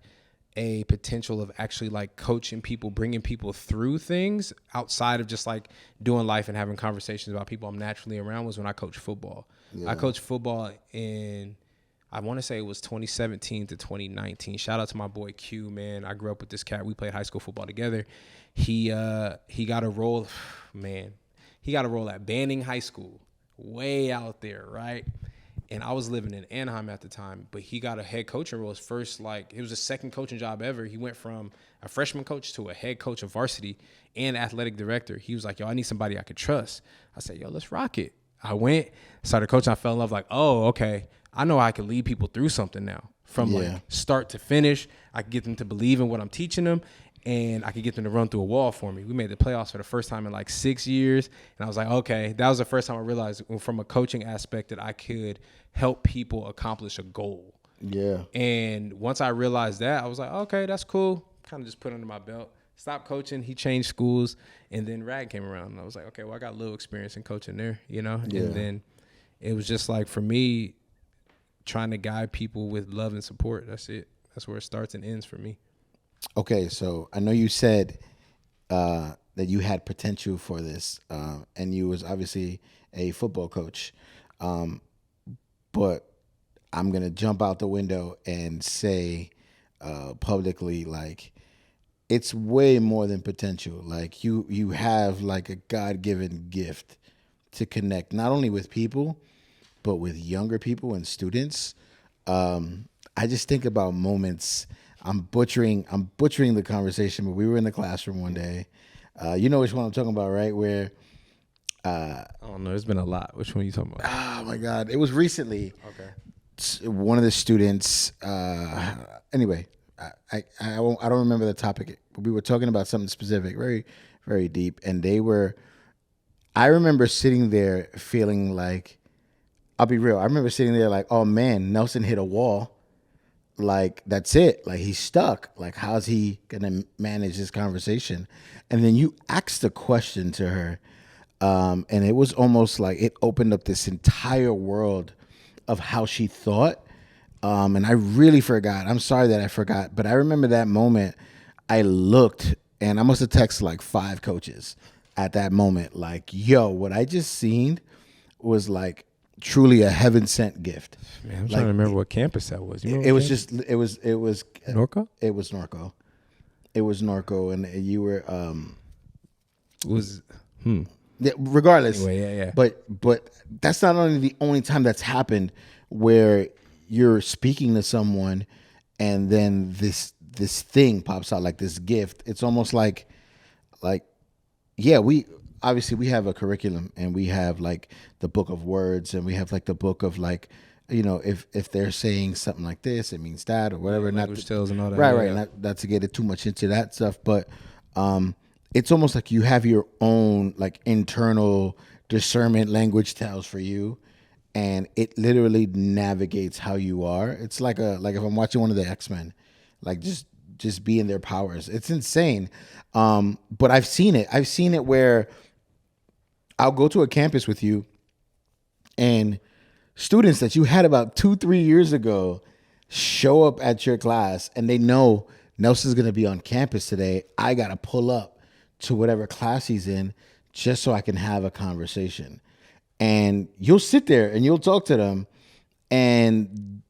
a potential of actually like coaching people, bringing people through things outside of just like doing life and having conversations about people I'm naturally around was when I coached football. I coached football I want to say it was 2017 to 2019. Shout out to my boy Q, man. I grew up with this cat. We played high school football together. He got a role, man. He got a role at Banning High School, way out there, right? And I was living in Anaheim at the time, but he got a head coaching role. His first, it was his second coaching job ever. He went from a freshman coach to a head coach of varsity and athletic director. He was like, yo, I need somebody I could trust. I said, yo, let's rock it. I went, started coaching. I fell in love, oh, okay. I know I can lead people through something now. From start to finish, I can get them to believe in what I'm teaching them, and I could get them to run through a wall for me. We made the playoffs for the first time in 6 years, and I was like, okay, that was the first time I realized from a coaching aspect that I could help people accomplish a goal. Yeah. And once I realized that, I was like, okay, that's cool. Kind of just put it under my belt. Stopped coaching. He changed schools, and then RAG came around, and I was like, okay, well, I got a little experience in coaching there, Yeah. And then it was just for me, trying to guide people with love and support. That's it. That's where it starts and ends for me. Okay, so I know you said that you had potential for this, and you was obviously a football coach. But I'm going to jump out the window and say publicly, it's way more than potential. You have a God-given gift to connect not only with people, but with younger people and students. I just think about moments. I'm butchering the conversation, but we were in the classroom one day. You know which one I'm talking about, right? Where I don't know. There's been a lot. Which one are you talking about? Oh my God! It was recently. Okay. One of the students. Anyway, I don't remember the topic. But we were talking about something specific, very, very deep, and they were. I remember sitting there feeling like. I'll be real. I remember sitting there oh man, Nelson hit a wall. That's it. He's stuck. How's he gonna manage this conversation? And then you asked a question to her, and it was almost it opened up this entire world of how she thought. And I really forgot. I'm sorry that I forgot, but I remember that moment. I looked, and I must have texted 5 coaches at that moment. Yo, what I just seen was truly a heaven sent gift. Man, I'm trying to remember what campus that was. It was Norco? It was Norco. It was Norco, and you were regardless. Anyway, yeah. But that's not only the only time that's happened where you're speaking to someone and then this thing pops out, this gift. It's almost we obviously we have a curriculum, and we have the book of words, and we have the book of if they're saying something like this, it means that, or whatever. Language tales and all that. Right. Not to get it too much into that stuff, but it's almost you have your own internal discernment language tells for you, and it literally navigates how you are. It's if I'm watching one of the X-Men, just be in their powers. It's insane. But I've seen it. I've seen it where I'll go to a campus with you, and students that you had about 2-3 years ago show up at your class, and they know Nelson's going to be on campus today. I got to pull up to whatever class he's in just so I can have a conversation. And you'll sit there and you'll talk to them, and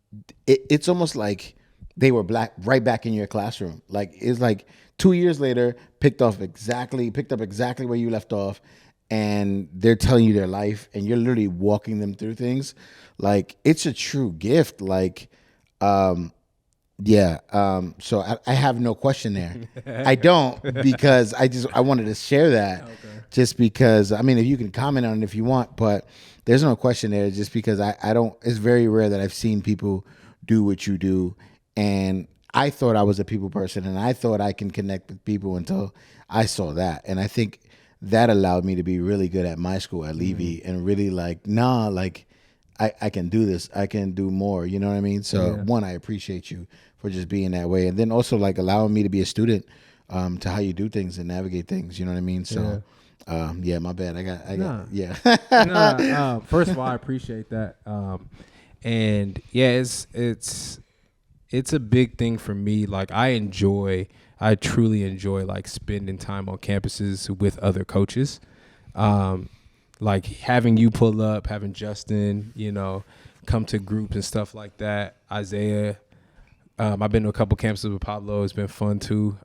it's almost like they were right back in your classroom. It's 2 years later, picked up exactly where you left off, and they're telling you their life, and you're literally walking them through things. It's a true gift. So I have no question there. I don't, because I wanted to share that. Okay. Just because, if you can comment on it if you want, but there's no question there, just because I don't, it's very rare that I've seen people do what you do. And I thought I was a people person, and I thought I can connect with people until I saw that. And I think that allowed me to be really good at my school at Levy, and really I can do this. I can do more. You know what I mean? So one, I appreciate you for just being that way. And then also allowing me to be a student to how you do things and navigate things. You know what I mean? So my bad. I got. First of all, I appreciate that. And yeah, it's a big thing for me. I truly enjoy spending time on campuses with other coaches. like having you pull up, having Justin, you know, come to groups and stuff like that. Isaiah, I've been to a couple campuses with Pablo. It's been fun too.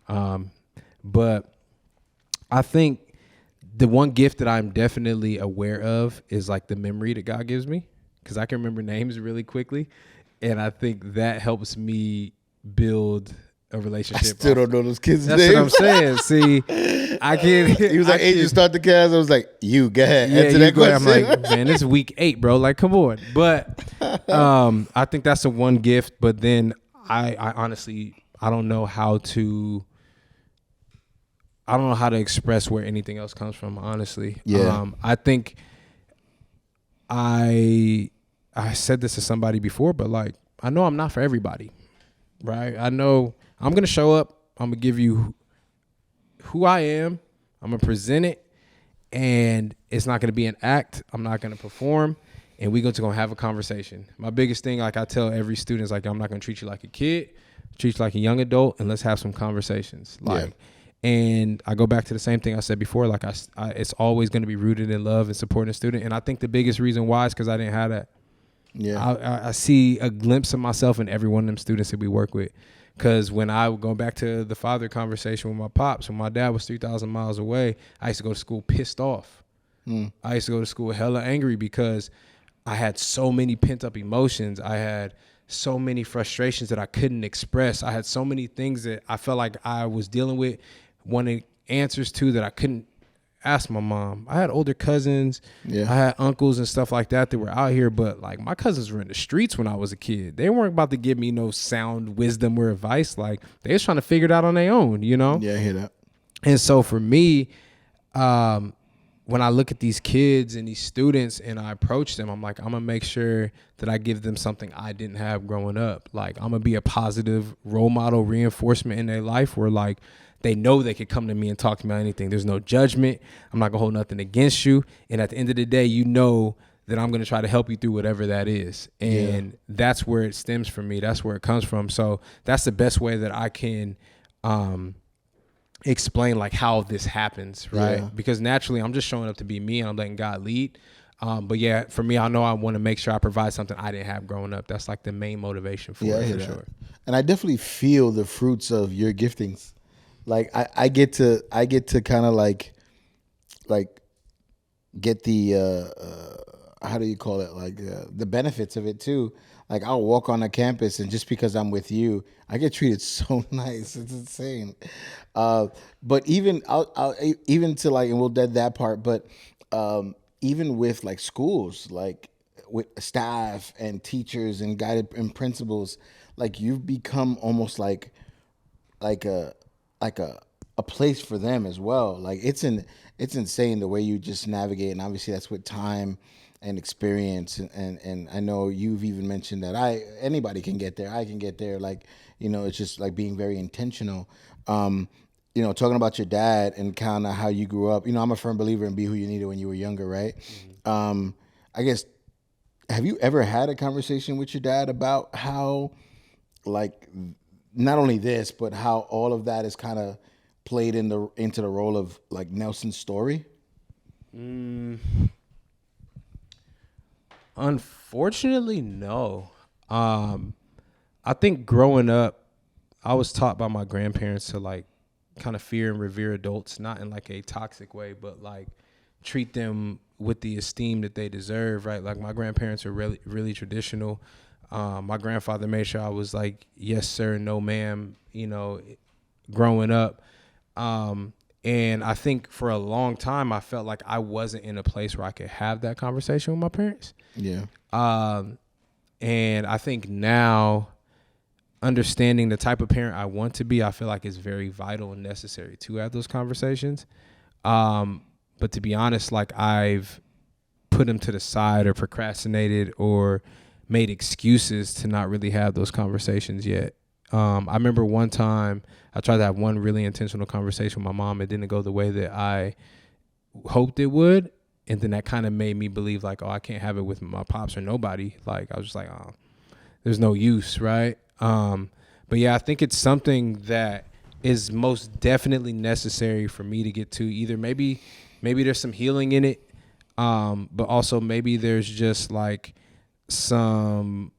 But I think the one gift that I'm definitely aware of is like the memory that God gives me, because I can remember names really quickly. And I think that helps me build a relationship. I still don't know those kids' That's names. what I'm saying. See, I can. He was like, "Hey, you start the cast." I was like, "You go ahead." Yeah, Answer that question. I'm like, man, it's week 8, bro. Like, come on. But I think that's the one gift. But then I honestly, I don't know how to express where anything else comes from, honestly. Yeah. I think I said this to somebody before, but like, I know I'm not for everybody, right? I know I'm going to show up. I'm going to give you who I am. I'm going to present it, and it's not going to be an act. I'm not going to perform, and we're going to have a conversation. My biggest thing, like I tell every student, is like, I'm not going to treat you like a kid, treat you like a young adult, and let's have some conversations. Like, and I go back to the same thing I said before. Like, it's always going to be rooted in love and supporting the student. And I think the biggest reason why is because I didn't have that. Yeah, I see a glimpse of myself in every one of them students that we work with. Because when I would go back to the father conversation with my pops, when my dad was 3,000 miles away, I used to go to school pissed off. I used to go to school hella angry because I had so many pent up emotions. I had so many frustrations that I couldn't express. I had so many things that I felt like I was dealing with, wanting answers to, that I couldn't ask my mom. I had older cousins. I had uncles and stuff like that were out here, but like my cousins were in the streets when I was a kid. They weren't about to give me no sound wisdom or advice. Like, they was trying to figure it out on their own, you know? Yeah, I hear that. And so for me, when I look at these kids and these students and I approach them, I'm like, I'm going to make sure that I give them something I didn't have growing up. Like, I'm going to be a positive role model reinforcement in their life where, like, they know they could come to me and talk to me about anything. There's no judgment. I'm not going to hold nothing against you. And at the end of the day, you know that I'm going to try to help you through whatever that is. And that's where it stems from me. That's where it comes from. So that's the best way that I can explain like how this happens, right? Because naturally I'm just showing up to be me and I'm letting God lead. But yeah, for me, I know I want to make sure I provide something I didn't have growing up. That's like the main motivation for it, for sure. And I definitely feel the fruits of your giftings. Like I get to kind of like get the how do you call it, like the benefits of it too. Like, I'll walk on a campus and just because I'm with you, I get treated so nice. It's insane. But even I'll even to like, and we'll dead that part. But even with like schools, like with staff and teachers and guided and principals, like you've become almost like a place for them as well. Like it's insane the way you just navigate, and obviously that's with time and experience. And I know you've even mentioned that anybody can get there. I can get there. Like, you know, it's just like being very intentional. You know, talking about your dad and kind of how you grew up. You know, I'm a firm believer in be who you needed when you were younger, right? Mm-hmm. I guess, have you ever had a conversation with your dad about how, like, not only this, but how all of that is kind of played into the role of like Nelson's story? Unfortunately, no. I think growing up, I was taught by my grandparents to like kind of fear and revere adults, not in like a toxic way, but like treat them with the esteem that they deserve, right? Like my grandparents are really, really traditional. My grandfather made sure I was like, yes, sir, no, ma'am, you know, growing up. And I think for a long time, I felt like I wasn't in a place where I could have that conversation with my parents. Yeah. And I think now, understanding the type of parent I want to be, I feel like it's very vital and necessary to have those conversations. But to be honest, like I've put them to the side or procrastinated or made excuses to not really have those conversations yet. I remember one time I tried to have one really intentional conversation with my mom. It didn't go the way that I hoped it would. And then that kind of made me believe like, oh, I can't have it with my pops or nobody. Like I was just like, oh, there's no use, right? But yeah, I think it's something that is most definitely necessary for me to get to. Either maybe there's some healing in it, But also maybe there's just like some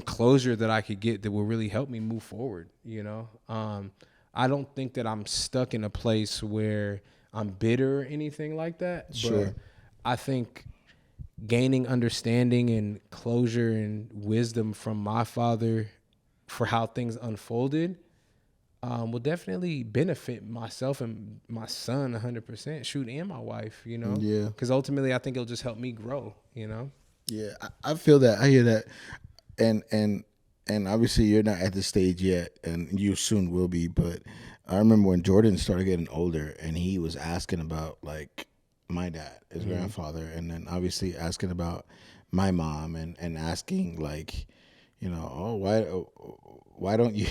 closure that I could get that will really help me move forward, you know? I don't think that I'm stuck in a place where I'm bitter or anything like that. Sure. But I think gaining understanding and closure and wisdom from my father for how things unfolded will definitely benefit myself and my son 100%, shoot, and my wife, you know? Yeah. Because ultimately I think it'll just help me grow, you know? Yeah, I feel that. I hear that. And obviously you're not at the stage yet, and you soon will be. But I remember when Jordan started getting older, and he was asking about like my dad, his grandfather, and then obviously asking about my mom, and asking like, you know, why don't you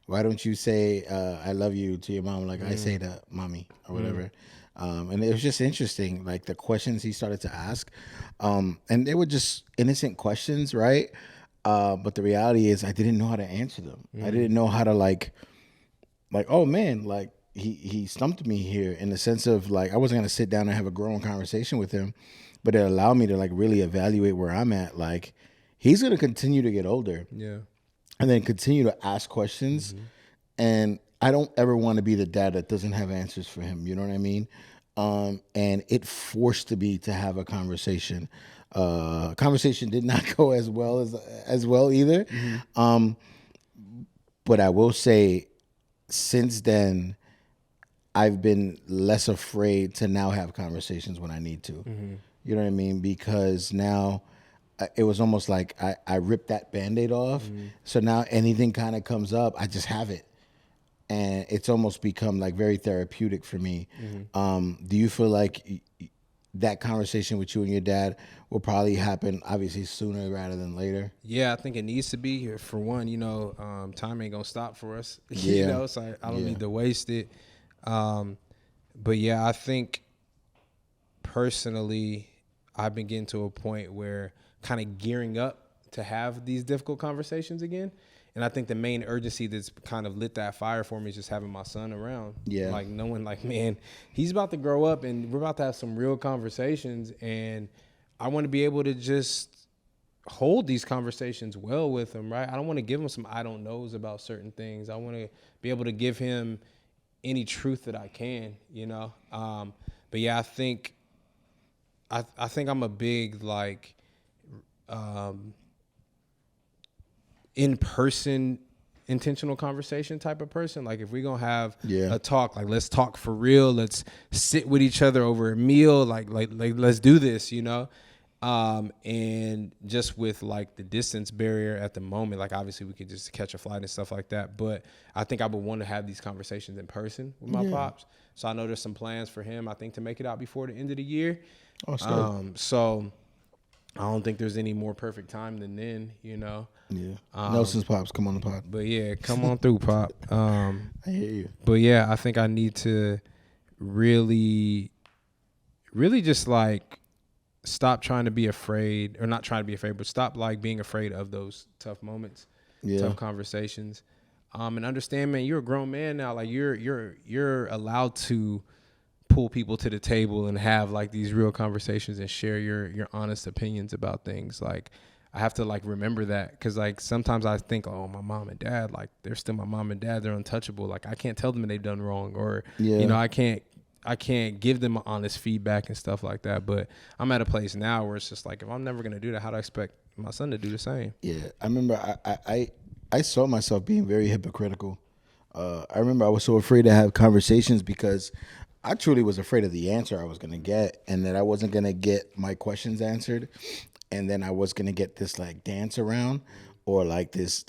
why don't you say I love you to your mom like I say to mommy or whatever. And it was just interesting, like the questions he started to ask, and they were just innocent questions, right? But the reality is, I didn't know how to answer them. I didn't know how to like, oh man, like he stumped me here in the sense of like I wasn't gonna sit down and have a grown conversation with him, but it allowed me to like really evaluate where I'm at. Like he's gonna continue to get older, Yeah. and then continue to ask questions, and I don't ever want to be the dad that doesn't have answers for him. You know what I mean? And it forced me to have a conversation. Conversation did not go as well either. But I will say, since then, I've been less afraid to now have conversations when I need to. You know what I mean? Because now it was almost like I ripped that Band-Aid off. So now anything kind of comes up, I just have it. And it's almost become like very therapeutic for me. Do you feel like that conversation with you and your dad will probably happen obviously sooner rather than later? Yeah, I think it needs to be. For one, you know, time ain't gonna stop for us. Yeah. You know, so I don't need to waste it. But yeah, I think personally, I've been getting to a point where kind of gearing up to have these difficult conversations again. And I think the main urgency that's kind of lit that fire for me is just having my son around. Yeah. Like knowing like, man, he's about to grow up and we're about to have some real conversations. And I want to be able to just hold these conversations well with him, right? I don't want to give him some I don't knows about certain things. I want to be able to give him any truth that I can, you know? But yeah, I think I'm a big like in-person intentional conversation type of person. Like if we're gonna have a talk, like let's talk for real, let's sit with each other over a meal, like let's do this, you know? And just with like the distance barrier at the moment, like obviously we could just catch a flight and stuff like that, but I think I would want to have these conversations in person with my pops. So I know there's some plans for him, I think, to make it out before the end of the year. So I don't think there's any more perfect time than then, you know? Yeah. Nelson's pops, come on the pod. But yeah, come on through, Pop. I hear you. But yeah, I think I need to really just like stop trying to be afraid, or not trying to be afraid, but stop like being afraid of those tough moments, tough conversations. And understand, man, you're a grown man now. Like you're allowed to pull people to the table and have like these real conversations and share your honest opinions about things. Like I have to like remember that, because like sometimes I think, oh, my mom and dad, like they're still my mom and dad, they're untouchable. Like I can't tell them they've done wrong, or you know, I can't give them honest feedback and stuff like that. But I'm at a place now where it's just like, if I'm never gonna do that, how do I expect my son to do the same? Yeah, I remember I saw myself being very hypocritical. I remember I was so afraid to have conversations because I truly was afraid of the answer I was going to get, and that I wasn't going to get my questions answered, and then I was going to get this like dance around, or like this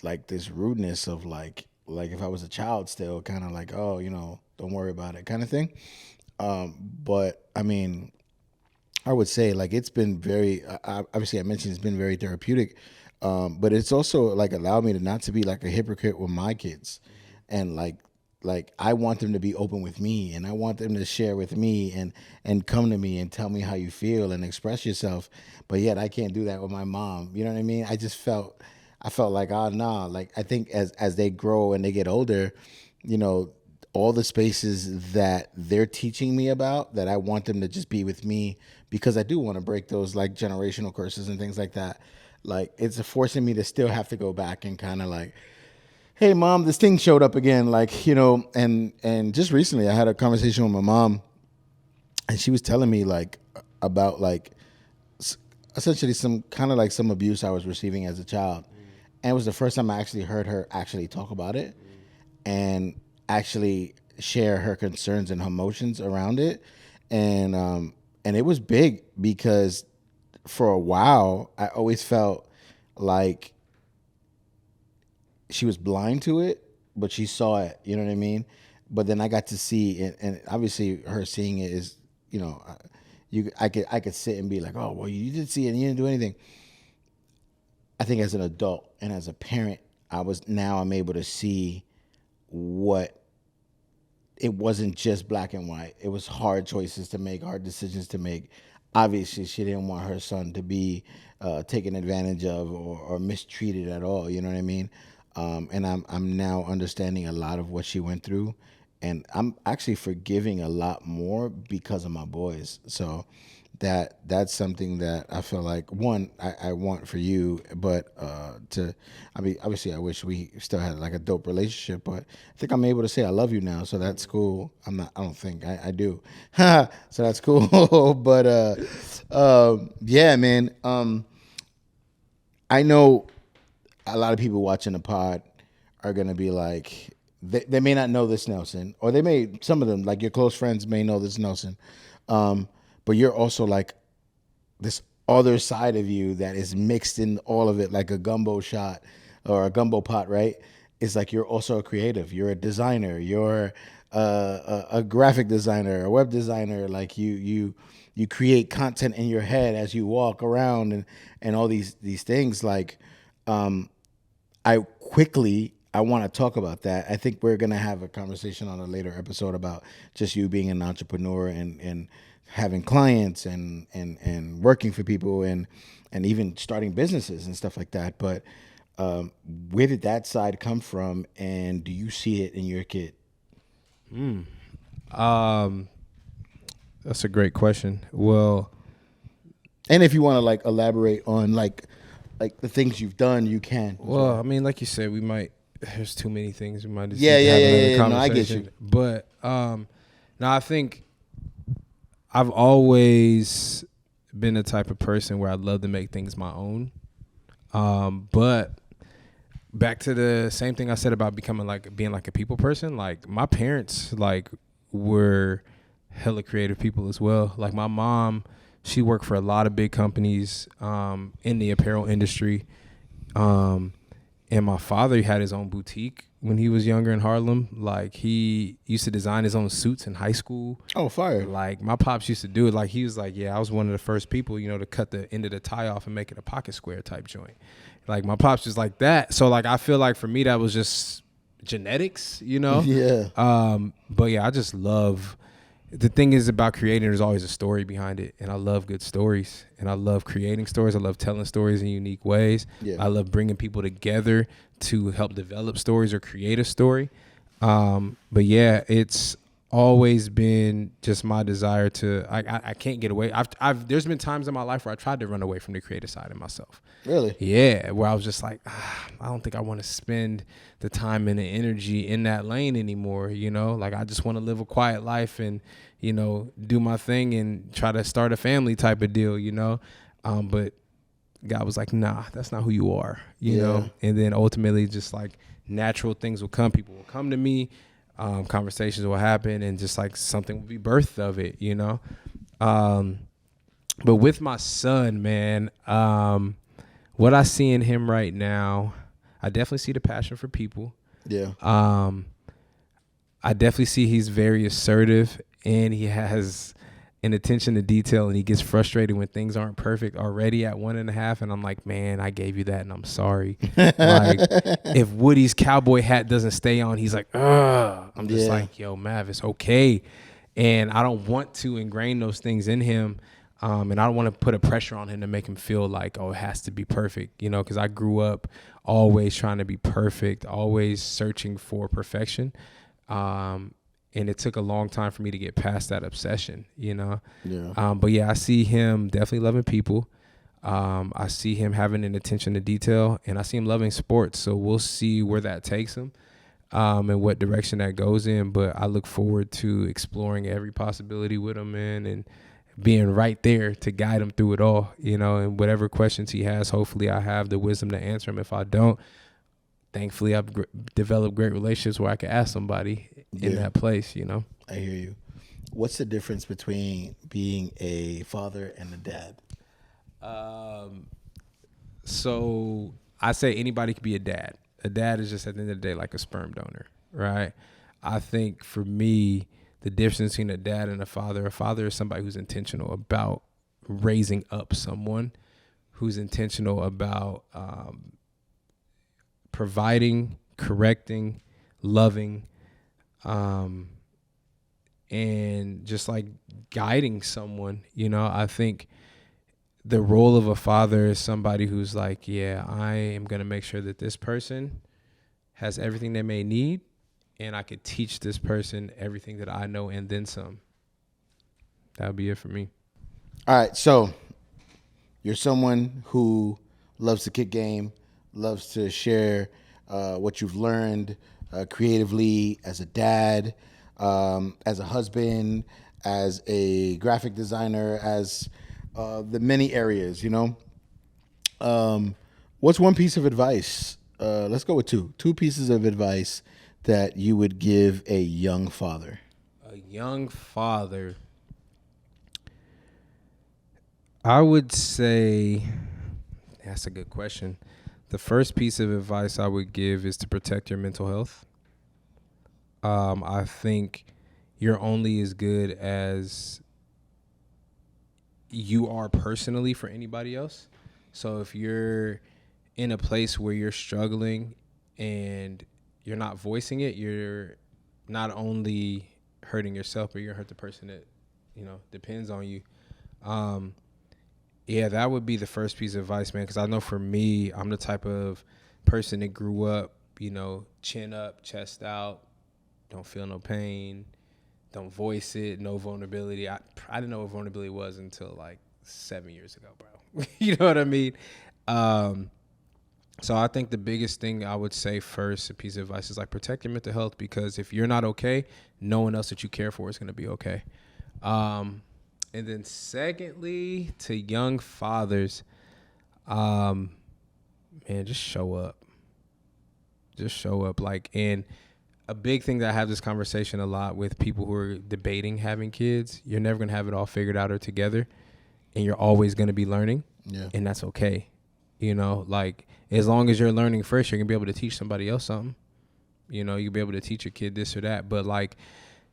rudeness of like if I was a child still, kind of like, oh, you know, don't worry about it kind of thing. But I mean, I would say like it's been very, obviously I mentioned it's been very therapeutic, but it's also like allowed me to not to be like a hypocrite with my kids, and like I want them to be open with me, and I want them to share with me and come to me and tell me how you feel and express yourself. But yet I can't do that with my mom. You know what I mean? I felt like, oh, nah, like I think as they grow and they get older, you know, all the spaces that they're teaching me about, that I want them to just be with me, because I do want to break those like generational curses and things like that. Like, it's forcing me to still have to go back and kind of like, hey mom, this thing showed up again. Like, and just recently I had a conversation with my mom, and she was telling me like about like essentially some kind of like some abuse I was receiving as a child. And it was the first time I actually heard her actually talk about it and actually share her concerns and her emotions around it. And it was big because for a while I always felt like she was blind to it, but she saw it, you know what I mean? But then I got to see it, and obviously her seeing it is, I could sit and be like, oh, well, you did see it and you didn't do anything. I think as an adult and as a parent, I'm able to see what it wasn't just black and white. It was hard choices to make, hard decisions to make. Obviously, she didn't want her son to be taken advantage of or mistreated at all. You know what I mean? And I'm now understanding a lot of what she went through, and I'm actually forgiving a lot more because of my boys. So that's something that I feel like, one, I want for you, but obviously I wish we still had like a dope relationship, but I think I'm able to say I love you now, so that's cool. I don't think I do. So that's cool. But yeah, man. I know a lot of people watching the pod are gonna be like, they may not know this Nelson, or some of them, like your close friends, may know this Nelson. But you're also like this other side of you that is mixed in all of it, like a gumbo shot or a gumbo pot, right? It's like you're also a creative. You're a designer. You're a graphic designer, a web designer. Like you create content in your head as you walk around and all these things. Like I want to talk about that. I think we're gonna have a conversation on a later episode about just you being an entrepreneur and having clients and working for people and even starting businesses and stuff like that. But where did that side come from, and do you see it in your kid? That's a great question. Well, and if you want to like elaborate on like the things you've done, you can. Well, I mean, like you said, there's too many things we might just have another conversation. No, I get you. But no, I think I've always been the type of person where I love to make things my own. But back to the same thing I said about being like a people person. Like my parents, like were hella creative people as well. Like my mom, she worked for a lot of big companies in the apparel industry. And my father had his own boutique when he was younger in Harlem. Like he used to design his own suits in high school. Oh, fire. Like my pops used to do it. Like he was like, yeah, I was one of the first people, to cut the end of the tie off and make it a pocket square type joint. Like my pops was like that. So like I feel like for me that was just genetics, Yeah. But yeah, I just love. The thing is about creating, there's always a story behind it. And I love good stories. And I love creating stories. I love telling stories in unique ways. Yeah. I love bringing people together to help develop stories or create a story. But yeah, it's always been just my desire to, I can't get away. There's been times in my life where I tried to run away from the creative side of myself. Really? Yeah, where I was just like, I don't think I want to spend the time and the energy in that lane anymore, Like I just want to live a quiet life and, do my thing and try to start a family type of deal, But God was like, nah, that's not who you are, you know? And then ultimately just like natural things will come. People will come to me, conversations will happen, and just like something will be birthed of it, But with my son, man, what I see in him right now, I definitely see the passion for people. Yeah. I definitely see he's very assertive, and he has an attention to detail, and he gets frustrated when things aren't perfect already at 1.5. And I'm like, man, I gave you that and I'm sorry. Like if Woody's cowboy hat doesn't stay on, he's like, ugh. I'm just like, yo, Mav, it's okay. And I don't want to ingrain those things in him. And I don't want to put a pressure on him to make him feel like, oh, it has to be perfect, because I grew up always trying to be perfect, always searching for perfection. And it took a long time for me to get past that obsession, you know? Yeah. But yeah, I see him definitely loving people. I see him having an attention to detail, and I see him loving sports. So we'll see where that takes him, and what direction that goes in. But I look forward to exploring every possibility with him, man, and being right there to guide him through it all, you know, and whatever questions he has, hopefully I have the wisdom to answer him. If I don't, thankfully I've developed great relationships where I can ask somebody in that place, you know. I hear you. What's the difference between being a father and a dad? So I say anybody could be a dad. A dad is just at the end of the day like a sperm donor, right? I think for me, the difference between a dad and a father is somebody who's intentional about raising up someone, who's intentional about providing, correcting, loving, and just like guiding someone. You know, I think the role of a father is somebody who's like, yeah, I am going to make sure that this person has everything they may need, and I could teach this person everything that I know and then some. That would be it for me. All right, so you're someone who loves to kick game, loves to share what you've learned creatively as a dad, as a husband, as a graphic designer, as the many areas, you know. What's one piece of advice? Let's go with two pieces of advice that you would give a young father. A young father, I would say, that's a good question. The first piece of advice I would give is to protect your mental health. I think you're only as good as you are personally for anybody else. So if you're in a place where you're struggling and you're not voicing it, you're not only hurting yourself, but you're hurt the person that, you know, depends on you. Yeah, that would be the first piece of advice, man, because I know for me, I'm the type of person that grew up, you know, chin up, chest out, don't feel no pain, don't voice it, no vulnerability. I didn't know what vulnerability was until like 7 years ago, bro. You know what I mean? So I think the biggest thing I would say first, a piece of advice, is like protect your mental health, because if you're not okay, no one else that you care for is going to be okay. And then secondly, to young fathers, man, just show up. Just show up. Like, and a big thing that I have this conversation a lot with people who are debating having kids, you're never going to have it all figured out or together, and you're always going to be learning. Yeah. And that's okay. You know, like, as long as you're learning first, you're going to be able to teach somebody else something. You know, you'll be able to teach your kid this or that. But, like,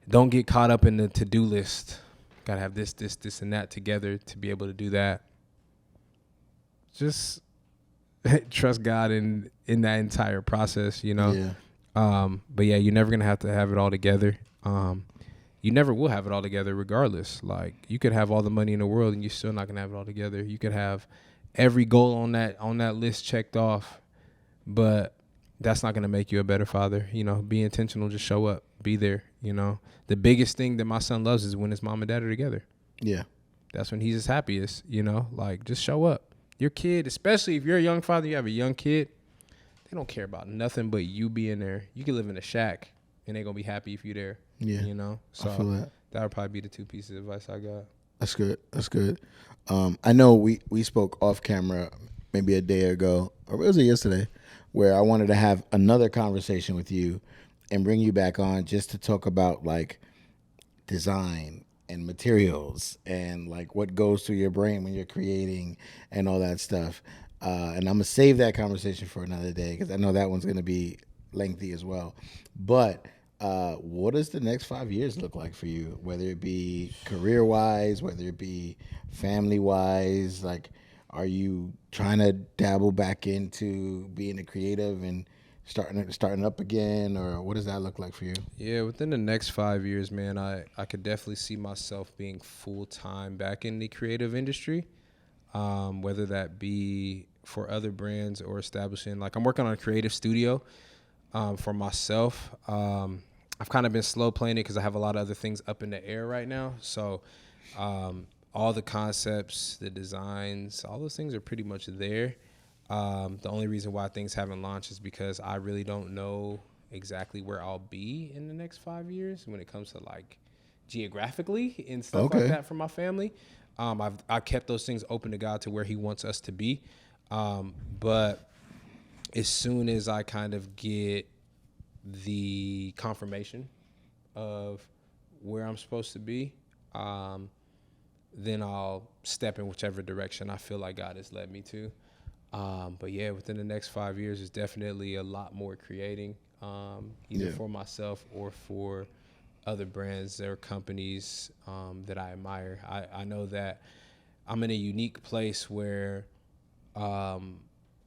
don't get caught up in the to-do list. Got to have this, and that together to be able to do that. Just trust God in that entire process, you know. Yeah. But yeah, you're never gonna have to have it all together. You never will have it all together regardless. Like, you could have all the money in the world and you're still not gonna have it all together. You could have every goal on that list checked off, but that's not gonna make you a better father. You know, be intentional, just show up, be there. You know, the biggest thing that my son loves is when his mom and dad are together. Yeah. That's when he's his happiest, you know, like, just show up. Your kid, especially if you're a young father, you have a young kid, they don't care about nothing but you being there. You can live in a shack and they're going to be happy if you're there. Yeah. You know? So I feel that would probably be the two pieces of advice I got. That's good. That's good. I know we spoke off camera maybe a day ago, or was it yesterday, where I wanted to have another conversation with you and bring you back on just to talk about, like, design and materials and, like, what goes through your brain when you're creating and all that stuff. And I'm going to save that conversation for another day because I know that one's going to be lengthy as well. But what does the next 5 years look like for you, whether it be career-wise, whether it be family-wise? Like, are you trying to dabble back into being a creative and starting up again, or what does that look like for you? Yeah, within the next 5 years, man, I could definitely see myself being full-time back in the creative industry, whether that be for other brands or establishing, like, I'm working on a creative studio for myself. I've kind of been slow playing it because I have a lot of other things up in the air right now. So all the concepts, the designs, all those things are pretty much there. The only reason why things haven't launched is because I really don't know exactly where I'll be in the next 5 years when it comes to like geographically and stuff like that for my family. I kept those things open to God to where he wants us to be. But as soon as I kind of get the confirmation of where I'm supposed to be, then I'll step in whichever direction I feel like God has led me to. But yeah, within the next 5 years, it's definitely a lot more creating, either for myself or for other brands or companies that I admire. I know that I'm in a unique place where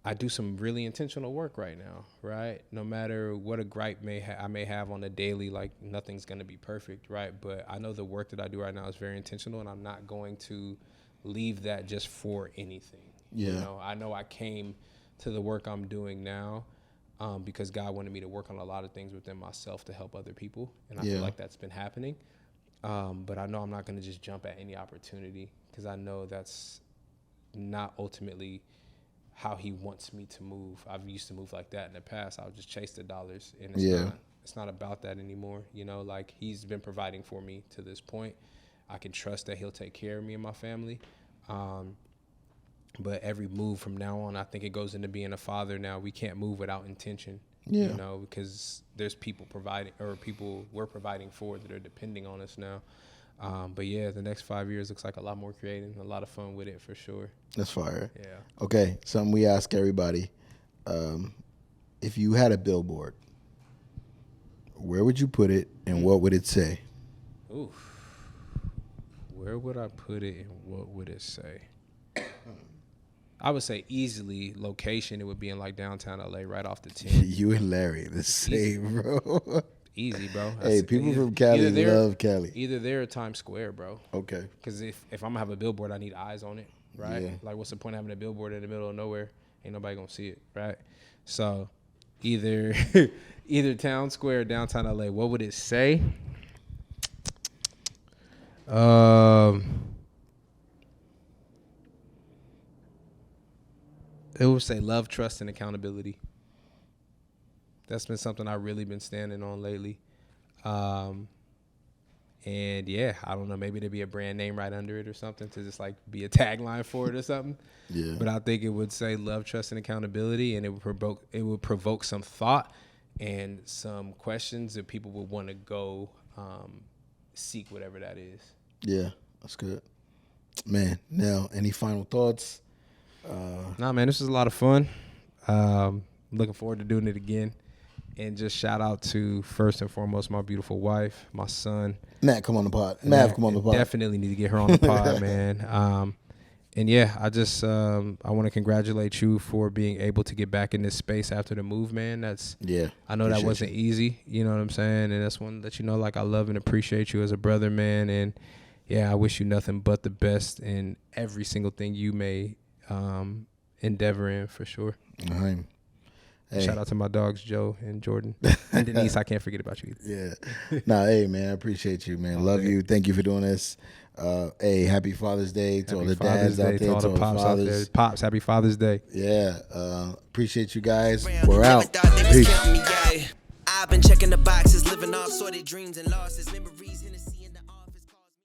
I do some really intentional work right now, right? No matter what a gripe I may have on a daily, like nothing's going to be perfect, right? But I know the work that I do right now is very intentional, and I'm not going to leave that just for anything. Yeah. You know, I know I came to the work I'm doing now because God wanted me to work on a lot of things within myself to help other people, and I feel like that's been happening. But I know I'm not going to just jump at any opportunity because I know that's not ultimately how he wants me to move. I've used to move like that in the past. I would just chase the dollars, and it's not about that anymore. You know, like he's been providing for me to this point. I can trust that he'll take care of me and my family. But every move from now on, I think it goes into being a father now. We can't move without intention, you know, because there's people we're providing for that are depending on us now. But yeah, the next 5 years looks like a lot more creative, a lot of fun with it for sure. That's fire. Yeah. Okay, something we ask everybody. If you had a billboard, where would you put it and what would it say? Oof. Where would I put it and what would it say? I would say easily location. It would be in like downtown LA, right off the 10. You and Larry, the same, bro. Easy, bro. Hey, people from Cali love Cali. Either there or Times Square, bro. Okay. Because if I'm going to have a billboard, I need eyes on it, right? Yeah. Like, what's the point of having a billboard in the middle of nowhere? Ain't nobody going to see it, right? So either Town Square or downtown LA. What would it say? It would say love, trust, and accountability. That's been something I've really been standing on lately. And yeah, I don't know, maybe there'd be a brand name right under it or something to just like be a tagline for it or something. Yeah. But I think it would say love, trust, and accountability, and it would provoke some thought and some questions that people would want to go seek whatever that is. Yeah, that's good. Man, Nell, any final thoughts? Nah, man, this was a lot of fun. Looking forward to doing it again. And just shout out to, first and foremost, my beautiful wife, my son. Matt, come on the pod. Mav, come on the pod. Definitely need to get her on the pod, man. And yeah, I want to congratulate you for being able to get back in this space after the move, man. I know that wasn't easy, you know what I'm saying? And that's one that, you know, like I love and appreciate you as a brother, man. And yeah, I wish you nothing but the best in every single thing you may endeavor in, for sure. Hey. Shout out to my dogs, Joe and Jordan. And Denise, I can't forget about you either. Yeah. Nah, hey, man, I appreciate you, man. Love you. Thank you for doing this. Hey, happy Father's Day to all the dads out there, to all the pops out there. Pops, happy Father's Day. Yeah. Appreciate you guys. We're out. Peace. I've been checking the boxes, living off sorted dreams and losses, memories.